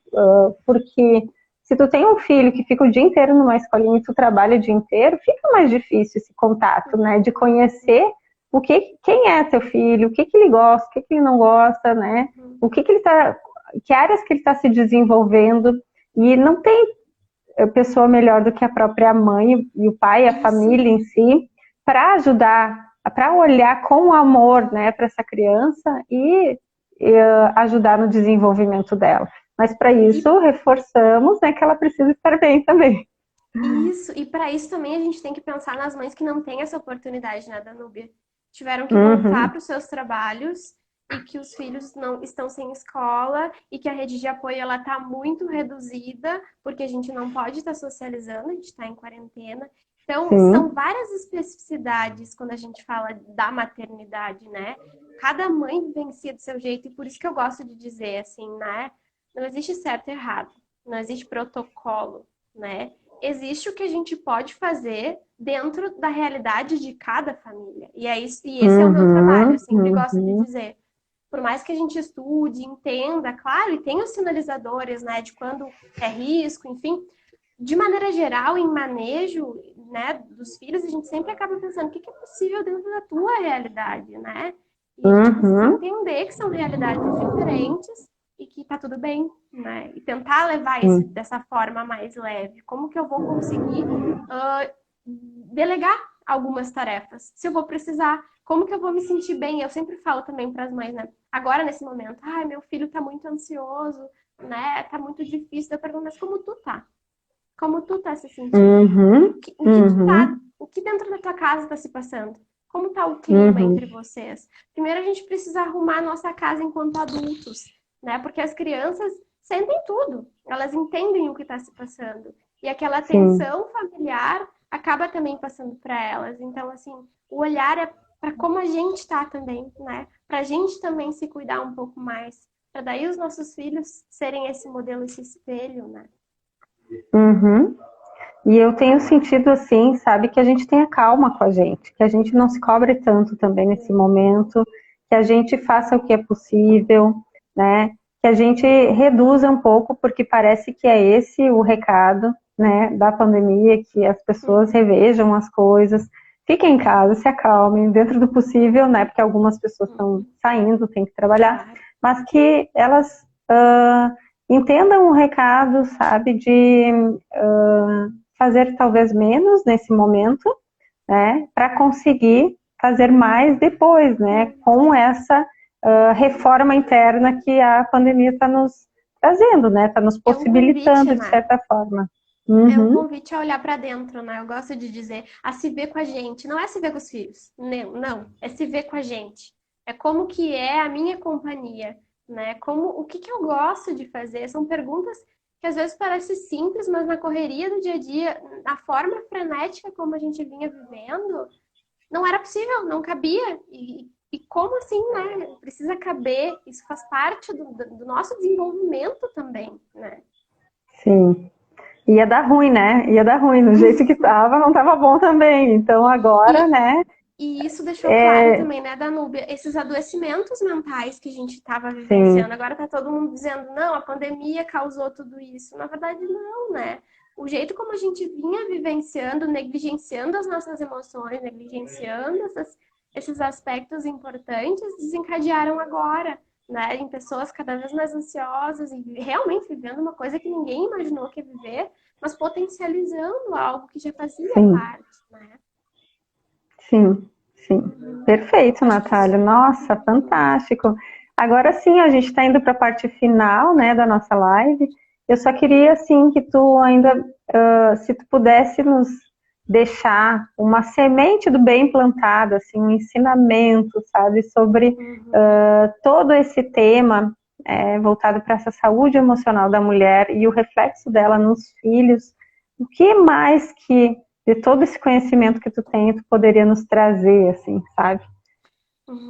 porque se tu tem um filho que fica o dia inteiro numa escolinha e tu trabalha o dia inteiro, fica mais difícil esse contato, né, de conhecer quem é teu filho, o que ele gosta, o que ele não gosta, né, o que ele tá, que áreas que ele está se desenvolvendo, e não tem pessoa melhor do que a própria mãe e o pai, a Isso. família em si, para ajudar, para olhar com amor, né, para essa criança e ajudar no desenvolvimento dela. Mas para E isso reforçamos, né, que ela precisa estar bem também. isso, e para isso também a gente tem que pensar nas mães que não têm essa oportunidade, né, Danúbia? Tiveram que voltar Uhum, para os seus trabalhos e que os filhos não estão sem escola e que a rede de apoio ela está muito reduzida porque a gente não pode estar socializando, a gente está em quarentena. Então, são sim, várias especificidades quando a gente fala da maternidade, né? Cada mãe vivencia do seu jeito e por isso que eu gosto de dizer assim, né? Não existe certo e errado, não existe protocolo, né? Existe o que a gente pode fazer dentro da realidade de cada família. E é isso, e esse é o meu trabalho. Eu uhum, sempre gosto de uhum, dizer, por mais que a gente estude, entenda, claro, e tem os sinalizadores, né, de quando é risco, enfim, de maneira geral, em manejo, né, dos filhos, a gente sempre acaba pensando o que é possível dentro da tua realidade, né? E a gente precisa uhum, entender que são realidades diferentes e que tá tudo bem, né? E tentar levar isso sim. dessa forma mais leve. Como que eu vou conseguir delegar algumas tarefas? Se eu vou precisar, como que eu vou me sentir bem? Eu sempre falo também para as mães, né? Agora nesse momento, meu filho tá muito ansioso, né? Tá muito difícil. Eu pergunto, mas como tu tá? Como tu tá se sentindo? Uhum, uhum, O que dentro da tua casa está se passando? Como tá o clima uhum, entre vocês? Primeiro a gente precisa arrumar a nossa casa enquanto adultos, né? Porque as crianças sentem tudo, elas entendem o que está se passando. E aquela sim, tensão familiar acaba também passando para elas. Então, assim, o olhar é para como a gente está também, né? Para a gente também se cuidar um pouco mais, para daí os nossos filhos serem esse modelo, esse espelho, né? uhum. E eu tenho sentido assim, sabe, que a gente tenha calma com a gente, que a gente não se cobre tanto também nesse momento, que a gente faça o que é possível, né? Que a gente reduza um pouco, porque parece que é esse o recado, né, da pandemia, que as pessoas Uhum. revejam as coisas, fiquem em casa, se acalmem, dentro do possível, né? Porque algumas pessoas estão Uhum. saindo, têm que trabalhar, Claro. mas que elas entendam o recado, sabe, de fazer talvez menos nesse momento, né, para conseguir fazer mais depois, né, com essa reforma interna que a pandemia está nos trazendo, né, está nos É um convite, possibilitando de né? certa forma. É um Uhum, convite a olhar para dentro, né? Eu gosto de dizer, a se ver com a gente. Não é se ver com os filhos, não, não. É se ver com a gente. É como que é a minha companhia, né? Como, o que que eu gosto de fazer? São perguntas que às vezes parecem simples, mas na correria do dia a dia, na forma frenética como a gente vinha vivendo, não era possível, não cabia. E como assim, né? Precisa caber. Isso faz parte do nosso desenvolvimento também, né? sim. Ia dar ruim, né? Ia dar ruim. Do jeito que tava, não tava bom também. Então agora, E, né? E isso deixou claro É, também, né, Danúbia, esses adoecimentos mentais que a gente estava vivenciando. sim, Agora tá todo mundo dizendo, não, a pandemia causou tudo isso. Na verdade, não, né? O jeito como a gente vinha vivenciando, negligenciando as nossas emoções, negligenciando esses aspectos importantes, desencadearam agora, né? Em pessoas cada vez mais ansiosas e realmente vivendo uma coisa que ninguém imaginou que ia viver, mas potencializando algo que já fazia sim. parte, né? Sim, sim. Uhum. Perfeito, Acho que Natália. isso. Nossa, fantástico. Agora sim, a gente está indo para a parte final, né, da nossa live. Eu só queria, assim, que tu ainda, se tu pudesse nos deixar uma semente do bem plantada, assim, um ensinamento, sabe, sobre Uhum. todo esse tema voltado para essa saúde emocional da mulher e o reflexo dela nos filhos. O que mais que de todo esse conhecimento que tu tem, tu poderia nos trazer, assim, sabe?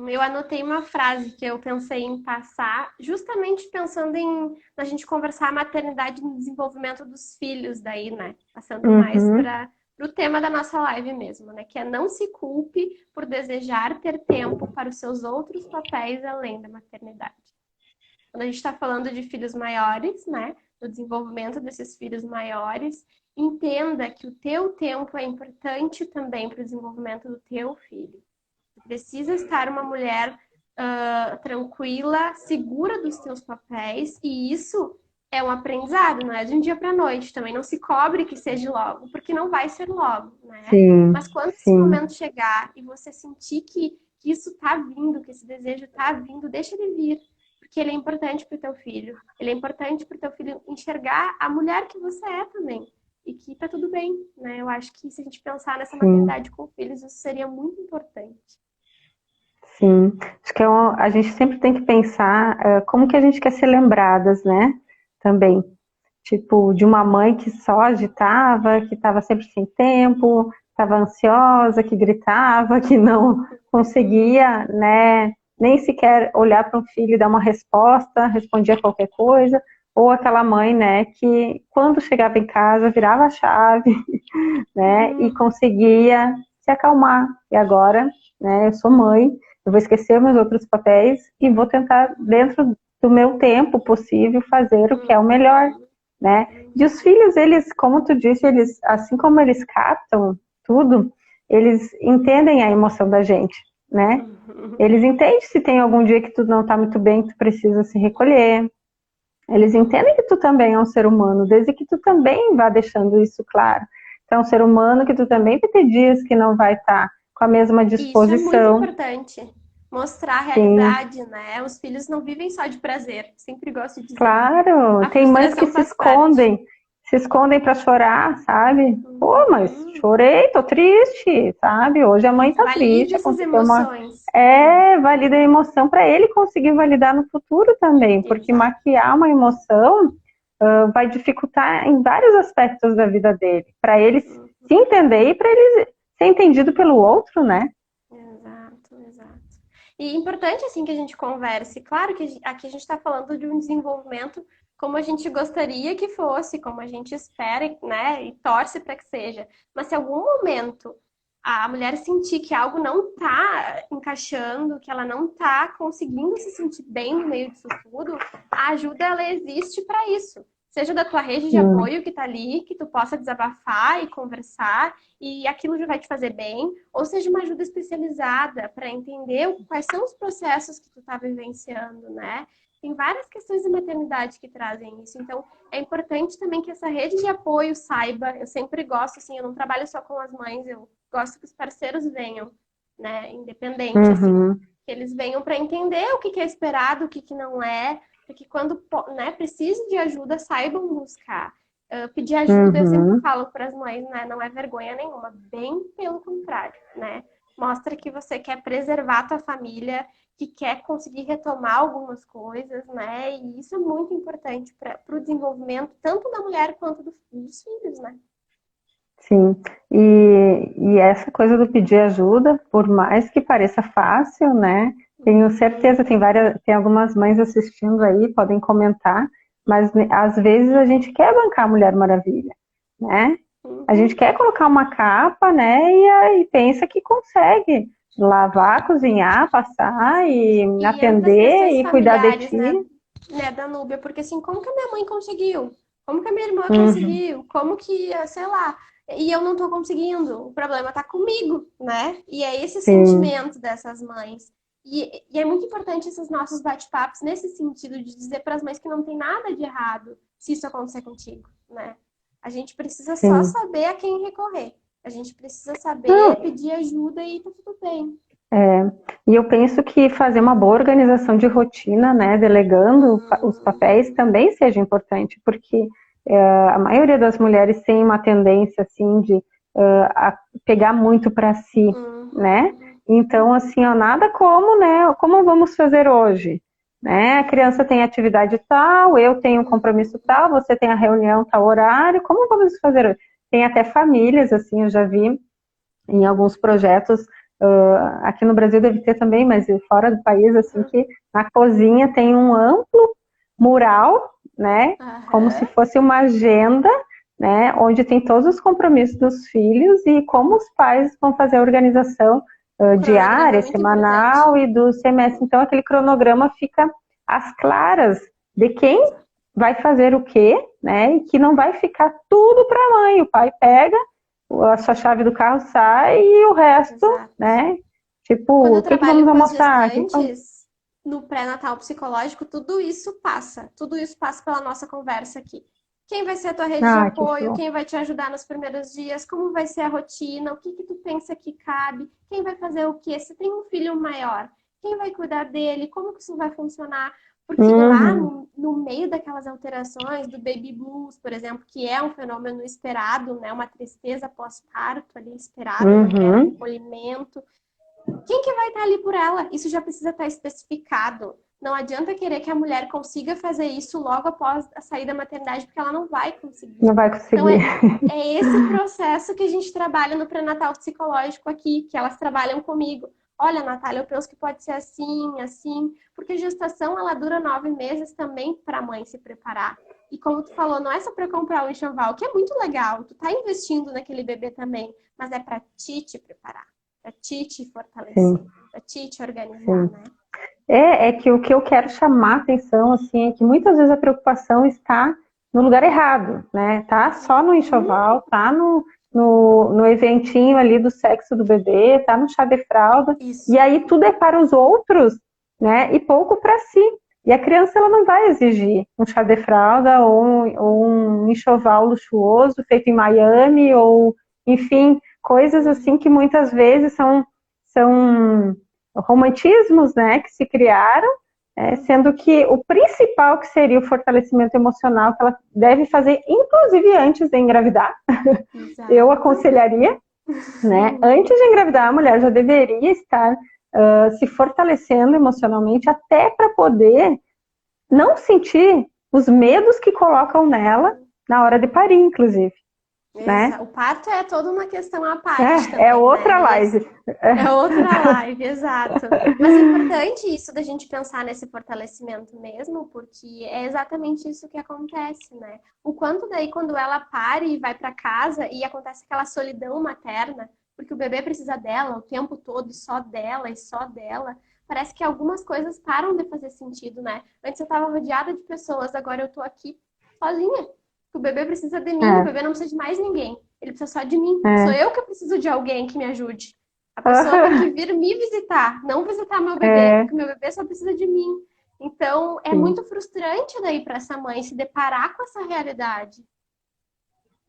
Eu anotei uma frase que eu pensei em passar, justamente pensando em a gente conversar a maternidade no desenvolvimento dos filhos, daí, né? Passando mais Uhum, para o tema da nossa live mesmo, né? Que é não se culpe por desejar ter tempo para os seus outros papéis além da maternidade. Quando a gente está falando de filhos maiores, né? Do desenvolvimento desses filhos maiores, entenda que o teu tempo é importante também para o desenvolvimento do teu filho. Precisa estar uma mulher tranquila, segura dos teus papéis, e isso é um aprendizado, não é de um dia para a noite. Também não se cobre que seja logo, porque não vai ser logo, né? sim, Mas quando esse sim, momento chegar e você sentir que isso tá vindo, que esse desejo tá vindo, deixa ele vir, porque ele é importante para o teu filho. Ele é importante para o teu filho enxergar a mulher que você é também. E que tá tudo bem, né? Eu acho que se a gente pensar nessa sim, maternidade com filhos, isso seria muito importante. sim. Acho que a gente sempre tem que pensar como que a gente quer ser lembradas, né? Também. Tipo, de uma mãe que só agitava, que estava sempre sem tempo, estava ansiosa, que gritava, que não conseguia, né, nem sequer olhar para um filho e dar uma resposta, respondia qualquer coisa, ou aquela mãe, né, que quando chegava em casa virava a chave, né, e Uhum. conseguia se acalmar. E agora, né, eu sou mãe, eu vou esquecer meus outros papéis e vou tentar, dentro do meu tempo possível, fazer o que é o melhor, Uhum. né? E os Uhum. filhos, eles, como tu disse, eles, assim como eles captam tudo, eles entendem a emoção da gente, né? Uhum. Eles entendem se tem algum dia que tu não tá muito bem, que tu precisa se recolher. Eles entendem que tu também é um ser humano, desde que tu também vá deixando isso claro. Tu é um ser humano que tu também vai ter dias que não vai estar com a mesma E isso é muito disposição. importante. Mostrar a Sim, realidade, né? Os filhos não vivem só de prazer. Sempre gosto de dizer. claro, A tem mães que frustração se faz parte. escondem. se escondem para chorar, sabe? Pô, mas chorei, tô triste, sabe? Hoje a mãe tá Valide triste, essas aconteceu uma... emoções. Valida a emoção para ele conseguir validar no futuro também, porque Exato. maquiar uma emoção vai dificultar em vários aspectos da vida dele, para ele se entender e para ele ser entendido pelo outro, né? Exato, exato. E é importante, assim, que a gente converse. Claro que aqui a gente está falando de um desenvolvimento como a gente gostaria que fosse, como a gente espera, né, e torce para que seja. Mas se em algum momento a mulher sentir que algo não está encaixando, que ela não está conseguindo se sentir bem no meio disso tudo, a ajuda, ela existe para isso. Seja da tua rede de apoio que está ali, que tu possa desabafar e conversar, e aquilo já vai te fazer bem, ou seja, uma ajuda especializada para entender quais são os processos que tu está vivenciando, né? Tem várias questões de maternidade que trazem isso. Então, é importante também que essa rede de apoio saiba. Eu sempre gosto, assim, eu não trabalho só com as mães, eu gosto que os parceiros venham, né? Independente, assim. Que eles venham para entender o que é esperado, o que não é, para que quando, né, precise de ajuda, saibam buscar. Pedir ajuda, eu sempre falo para as mães, né? Não é vergonha nenhuma, bem pelo contrário, né? Mostra que você quer preservar a tua família, que quer conseguir retomar algumas coisas, né? E isso é muito importante para o desenvolvimento tanto da mulher quanto dos filhos, né? Sim, e essa coisa do pedir ajuda, por mais que pareça fácil, né? Tenho certeza, tem algumas mães assistindo aí, podem comentar, mas às vezes a gente quer bancar a Mulher Maravilha, né? A gente quer colocar uma capa, né? E aí pensa que consegue lavar, cozinhar, passar e atender e cuidar de ti. Né, Danúbia? Porque assim, como que a minha mãe conseguiu? Como que a minha irmã conseguiu? Como que, sei lá, e eu não tô conseguindo? O problema tá comigo, né? E é esse sentimento dessas mães. E é muito importante esses nossos bate-papos nesse sentido de dizer para as mães que não tem nada de errado se isso acontecer contigo, né? A gente precisa só saber a quem recorrer. A gente precisa saber pedir ajuda e tá tudo bem. E eu penso que fazer uma boa organização de rotina, né, delegando os papéis também seja importante, porque a maioria das mulheres tem uma tendência, assim, de a pegar muito para si, né? Então, assim, ó, nada como, né, como vamos fazer hoje? Né? A criança tem atividade tal, eu tenho um compromisso tal, você tem a reunião tal horário, como vamos fazer hoje? Tem até famílias, assim, eu já vi em alguns projetos, aqui no Brasil deve ter também, mas fora do país, assim, que na cozinha tem um amplo mural, né, como se fosse uma agenda, né, onde tem todos os compromissos dos filhos e como os pais vão fazer a organização diária, semanal e do semestre. Então, aquele cronograma fica às claras de quem vai fazer o quê, né, e que não vai ficar tudo para a mãe. O pai pega a sua chave do carro, sai e o resto, né? Tipo, quando eu o que trabalho vamos com as almoçar? gestantes, no pré-natal psicológico, tudo isso passa. Tudo isso passa pela nossa conversa aqui. Quem vai ser a tua rede de apoio? Quem vai te ajudar nos primeiros dias? Como vai ser a rotina? O que tu pensa que cabe? Quem vai fazer o quê? Se tem um filho maior, quem vai cuidar dele? Como que isso vai funcionar? Porque lá no meio daquelas alterações do baby blues, por exemplo, que é um fenômeno esperado, né? Uma tristeza pós-parto ali esperada, um recolhimento. Quem que vai estar ali por ela? Isso já precisa estar especificado. Não adianta querer que a mulher consiga fazer isso logo após a saída da maternidade, porque ela não vai conseguir. Não vai conseguir. Então, é esse processo que a gente trabalha no pré-natal psicológico aqui, que elas trabalham comigo. Olha, Natália, eu penso que pode ser assim, assim, porque a gestação, ela dura 9 meses também para a mãe se preparar. E como tu falou, não é só para comprar o enxoval, que é muito legal, tu tá investindo naquele bebê também, mas é para ti te preparar, para ti te fortalecer, para ti te organizar, né? É que o que eu quero chamar a atenção, assim, é que muitas vezes a preocupação está no lugar errado, né? Tá só no enxoval, tá no eventinho ali do sexo do bebê, tá no chá de fralda, e aí tudo é para os outros, né? E pouco para si. E a criança, ela não vai exigir um chá de fralda ou um enxoval luxuoso feito em Miami, ou, enfim, coisas assim que muitas vezes são romantismos, né, que se criaram Sendo que o principal que seria o fortalecimento emocional que ela deve fazer, inclusive antes de engravidar, eu aconselharia, né? Antes de engravidar, a mulher já deveria estar se fortalecendo emocionalmente até para poder não sentir os medos que colocam nela na hora de parir, inclusive. Né? O parto é toda uma questão à parte também, é outra né? live. É outra live, exato. Mas é importante isso da gente pensar nesse fortalecimento mesmo, porque é exatamente isso que acontece, né? O quanto daí quando ela pare e vai para casa e acontece aquela solidão materna, porque o bebê precisa dela o tempo todo, e só dela, parece que algumas coisas param de fazer sentido, né? Antes eu estava rodeada de pessoas, agora eu tô aqui sozinha. O bebê precisa de mim, o bebê não precisa de mais ninguém. Ele precisa só de mim. Sou eu que preciso de alguém que me ajude. A pessoa tem que vir me visitar, não visitar meu bebê, porque meu bebê só precisa de mim. Então, é muito frustrante daí para essa mãe se deparar com essa realidade.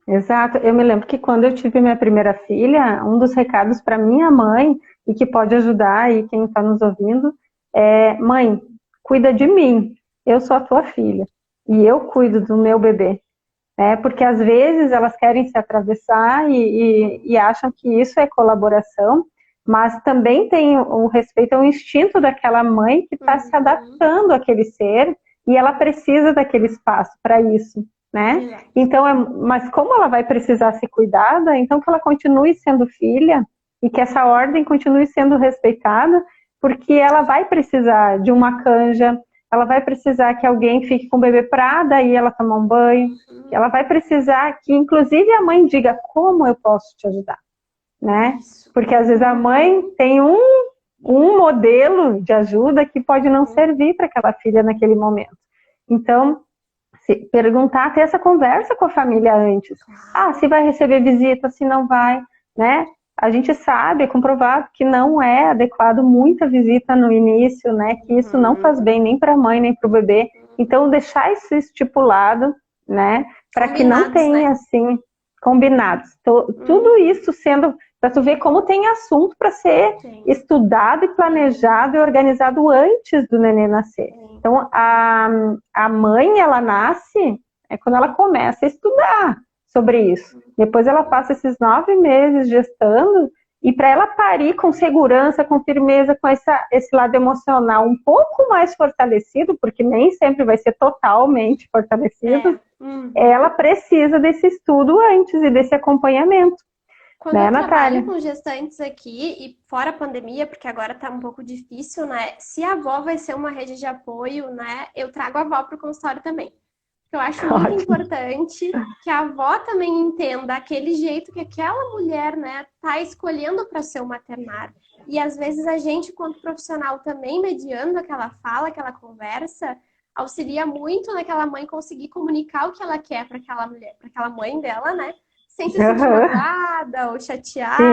Exato. Eu me lembro que quando eu tive minha primeira filha, um dos recados para minha mãe, e que pode ajudar aí quem está nos ouvindo, é: mãe, cuida de mim. Eu sou a tua filha. E eu cuido do meu bebê. Porque às vezes elas querem se atravessar e acham que isso é colaboração, mas também tem o respeito ao instinto daquela mãe que está se adaptando àquele ser e ela precisa daquele espaço para isso, né? Então, mas como ela vai precisar ser cuidada, então que ela continue sendo filha e que essa ordem continue sendo respeitada, porque ela vai precisar de uma canja, ela vai precisar que alguém fique com o bebê para daí ela tomar um banho, ela vai precisar que, inclusive, a mãe diga como eu posso te ajudar, né? Porque às vezes a mãe tem um modelo de ajuda que pode não servir para aquela filha naquele momento. Então, se perguntar, ter essa conversa com a família antes. Se vai receber visita, se não vai, né? A gente sabe, é comprovado que não é adequado muita visita no início, né? Que isso não faz bem nem para a mãe, nem para o bebê. Então, deixar isso estipulado, né? Para que não tenha, né? Assim, combinados. Tudo isso sendo, para tu ver como tem assunto para ser estudado e planejado e organizado antes do neném nascer. Então, a mãe, ela nasce quando ela começa a estudar sobre isso. Depois ela passa esses 9 meses gestando, e para ela parir com segurança, com firmeza, com esse lado emocional um pouco mais fortalecido, porque nem sempre vai ser totalmente fortalecido, ela precisa desse estudo antes e desse acompanhamento. Quando eu trabalho com gestantes aqui, e fora a pandemia, porque agora tá um pouco difícil, né? Se a avó vai ser uma rede de apoio, né? Eu trago a avó pro consultório também. Eu acho muito importante que a avó também entenda aquele jeito que aquela mulher, né, tá escolhendo para ser o maternário. E às vezes a gente, quanto profissional, também mediando aquela fala, aquela conversa, auxilia muito naquela mãe conseguir comunicar o que ela quer para aquela mulher, para aquela mãe dela, né? Sem se sentir magoada ou chateada.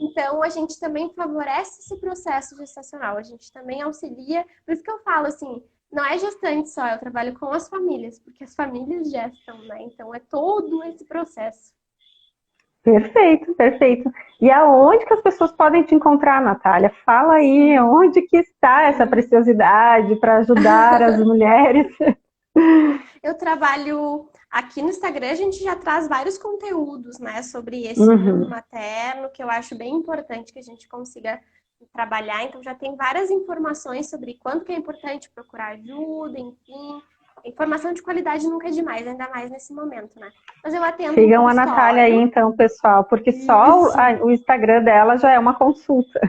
Então, a gente também favorece esse processo gestacional. A gente também auxilia. Por isso que eu falo assim, não é gestante só, eu trabalho com as famílias, porque as famílias gestam, né? Então, é todo esse processo. Perfeito, perfeito. E aonde que as pessoas podem te encontrar, Natália? Fala aí, onde que está essa preciosidade para ajudar as mulheres? Eu trabalho aqui no Instagram, a gente já traz vários conteúdos, né, sobre esse mundo materno, que eu acho bem importante que a gente consiga trabalhar. Então, já tem várias informações sobre quanto que é importante procurar ajuda, enfim. Informação de qualidade nunca é demais, ainda mais nesse momento, né? Mas eu atendo Sigam a Natália aí, então, pessoal, porque só o Instagram dela já é uma consulta.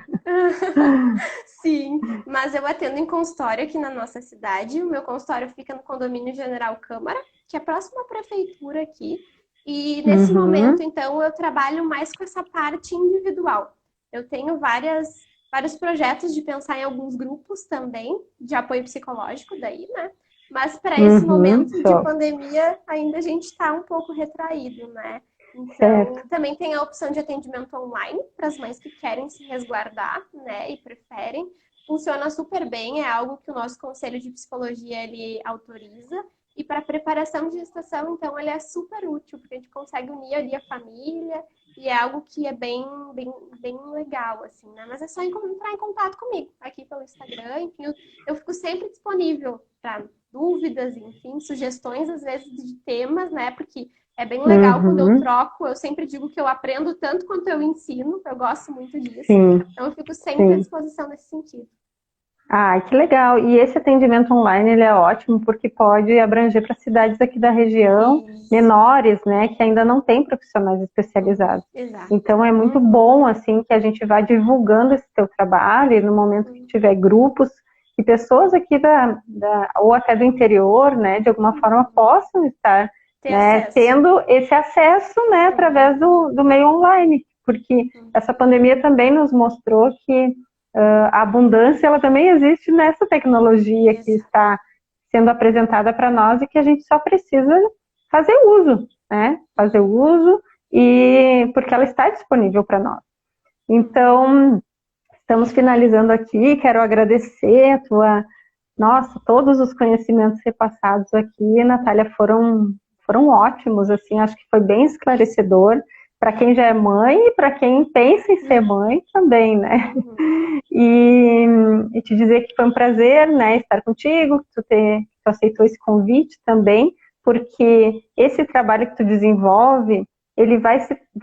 Sim, mas eu atendo em consultório aqui na nossa cidade. O meu consultório fica no Condomínio General Câmara, que é próximo à prefeitura aqui. E nesse momento, então, eu trabalho mais com essa parte individual. Eu tenho vários projetos de pensar em alguns grupos também, de apoio psicológico daí, né? Mas para esse momento de pandemia, ainda a gente está um pouco retraído, né? Então, também tem a opção de atendimento online para as mães que querem se resguardar, né? E preferem. Funciona super bem, é algo que o nosso Conselho de Psicologia, ele autoriza. E para preparação de gestação, então, ele é super útil, porque a gente consegue unir ali a família e é algo que é bem legal, assim, né? Mas é só entrar em contato comigo aqui pelo Instagram, enfim, eu fico sempre disponível para dúvidas, enfim, sugestões, às vezes, de temas, né? Porque é bem legal quando eu Uhum. troco, eu sempre digo que eu aprendo tanto quanto eu ensino, eu gosto muito disso. Sim, Então, eu fico sempre à sim. disposição nesse sentido. Ah, que legal. E esse atendimento online, ele é ótimo porque pode abranger para cidades aqui da região, Isso. menores, né, que ainda não têm profissionais especializados. Exato. Então é muito bom, assim, que a gente vá divulgando esse teu trabalho e no momento que tiver grupos, que pessoas aqui ou até do interior, né, de alguma forma possam estar, Ter né, acesso. tendo esse acesso, né, através do meio online. Porque essa pandemia também nos mostrou que a abundância ela também existe nessa tecnologia que Exato. está sendo apresentada para nós e que a gente só precisa fazer uso, né? Fazer uso e porque ela está disponível para nós. Então, estamos finalizando aqui. Quero agradecer a tua, nossa, todos os conhecimentos repassados aqui, Natália, foram ótimos, assim, acho que foi bem esclarecedor para quem já é mãe e para quem pensa em ser mãe também, né? E te dizer que foi um prazer, né, estar contigo, que tu aceitou esse convite também, porque esse trabalho que tu desenvolve, ele vai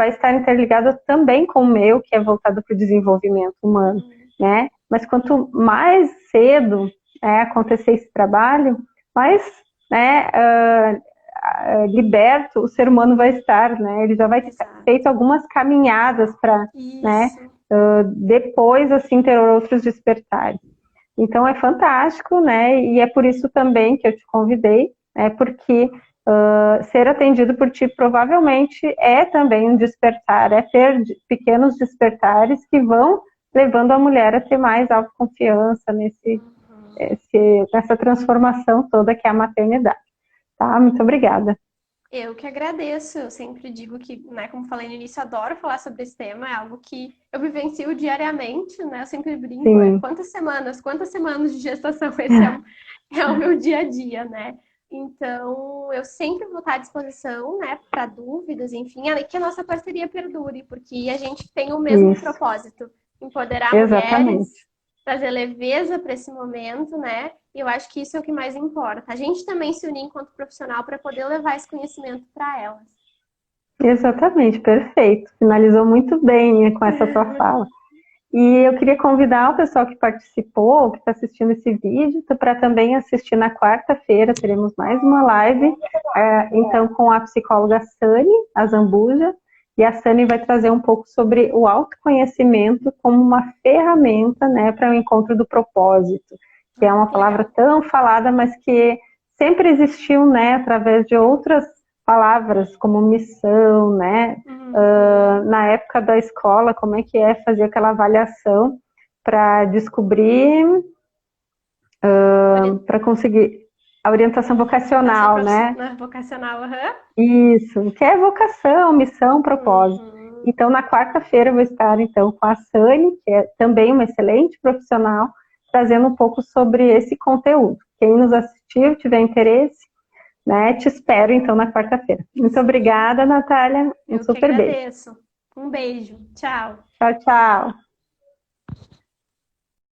estar interligado também com o meu, que é voltado para o desenvolvimento humano, né? Mas quanto mais cedo acontecer esse trabalho, mais, né, liberto o ser humano vai estar, né? Ele já vai ter Exato. feito algumas caminhadas para, né, Isso. depois, assim, ter outros despertares. Então, é fantástico, né? E é por isso também que eu te convidei, né? Porque ser atendido por ti provavelmente é também um despertar, é ter pequenos despertares que vão levando a mulher a ter mais autoconfiança nessa transformação toda que é a maternidade. Tá? Muito obrigada. Eu que agradeço. Eu sempre digo que, né, como falei no início, adoro falar sobre esse tema. É algo que eu vivencio diariamente, né? Eu sempre brinco, Sim, quantas semanas de gestação esse é o meu dia a dia, né? Então, eu sempre vou estar à disposição, né, para dúvidas, enfim, que a nossa parceria perdure, porque a gente tem o mesmo isso, propósito, empoderar mulheres, exatamente. trazer leveza para esse momento, né? E eu acho que isso é o que mais importa. A gente também se unir enquanto profissional para poder levar esse conhecimento para elas. Exatamente, perfeito. Finalizou muito bem, né, com essa tua fala. E eu queria convidar o pessoal que participou, que está assistindo esse vídeo, para também assistir na quarta-feira, teremos mais uma live, então com a psicóloga Sani Azambuja, e a Sani vai trazer um pouco sobre o autoconhecimento como uma ferramenta, né, para o encontro do propósito, que é uma Que palavra legal. tão falada, mas que sempre existiu, né, através de outras palavras, como missão, né, na época da escola, como é que fazer aquela avaliação para descobrir, para conseguir a orientação vocacional, né? Vocacional, aham. Isso, que é vocação, missão, propósito. Uhum. Então, na quarta-feira eu vou estar, então, com a Sani, que é também uma excelente profissional, trazendo um pouco sobre esse conteúdo. Quem nos assistiu, tiver interesse, né, te espero, então, na quarta-feira. Muito obrigada, Natália. Um Eu que super beijo. agradeço. Um beijo. Tchau. Tchau, tchau.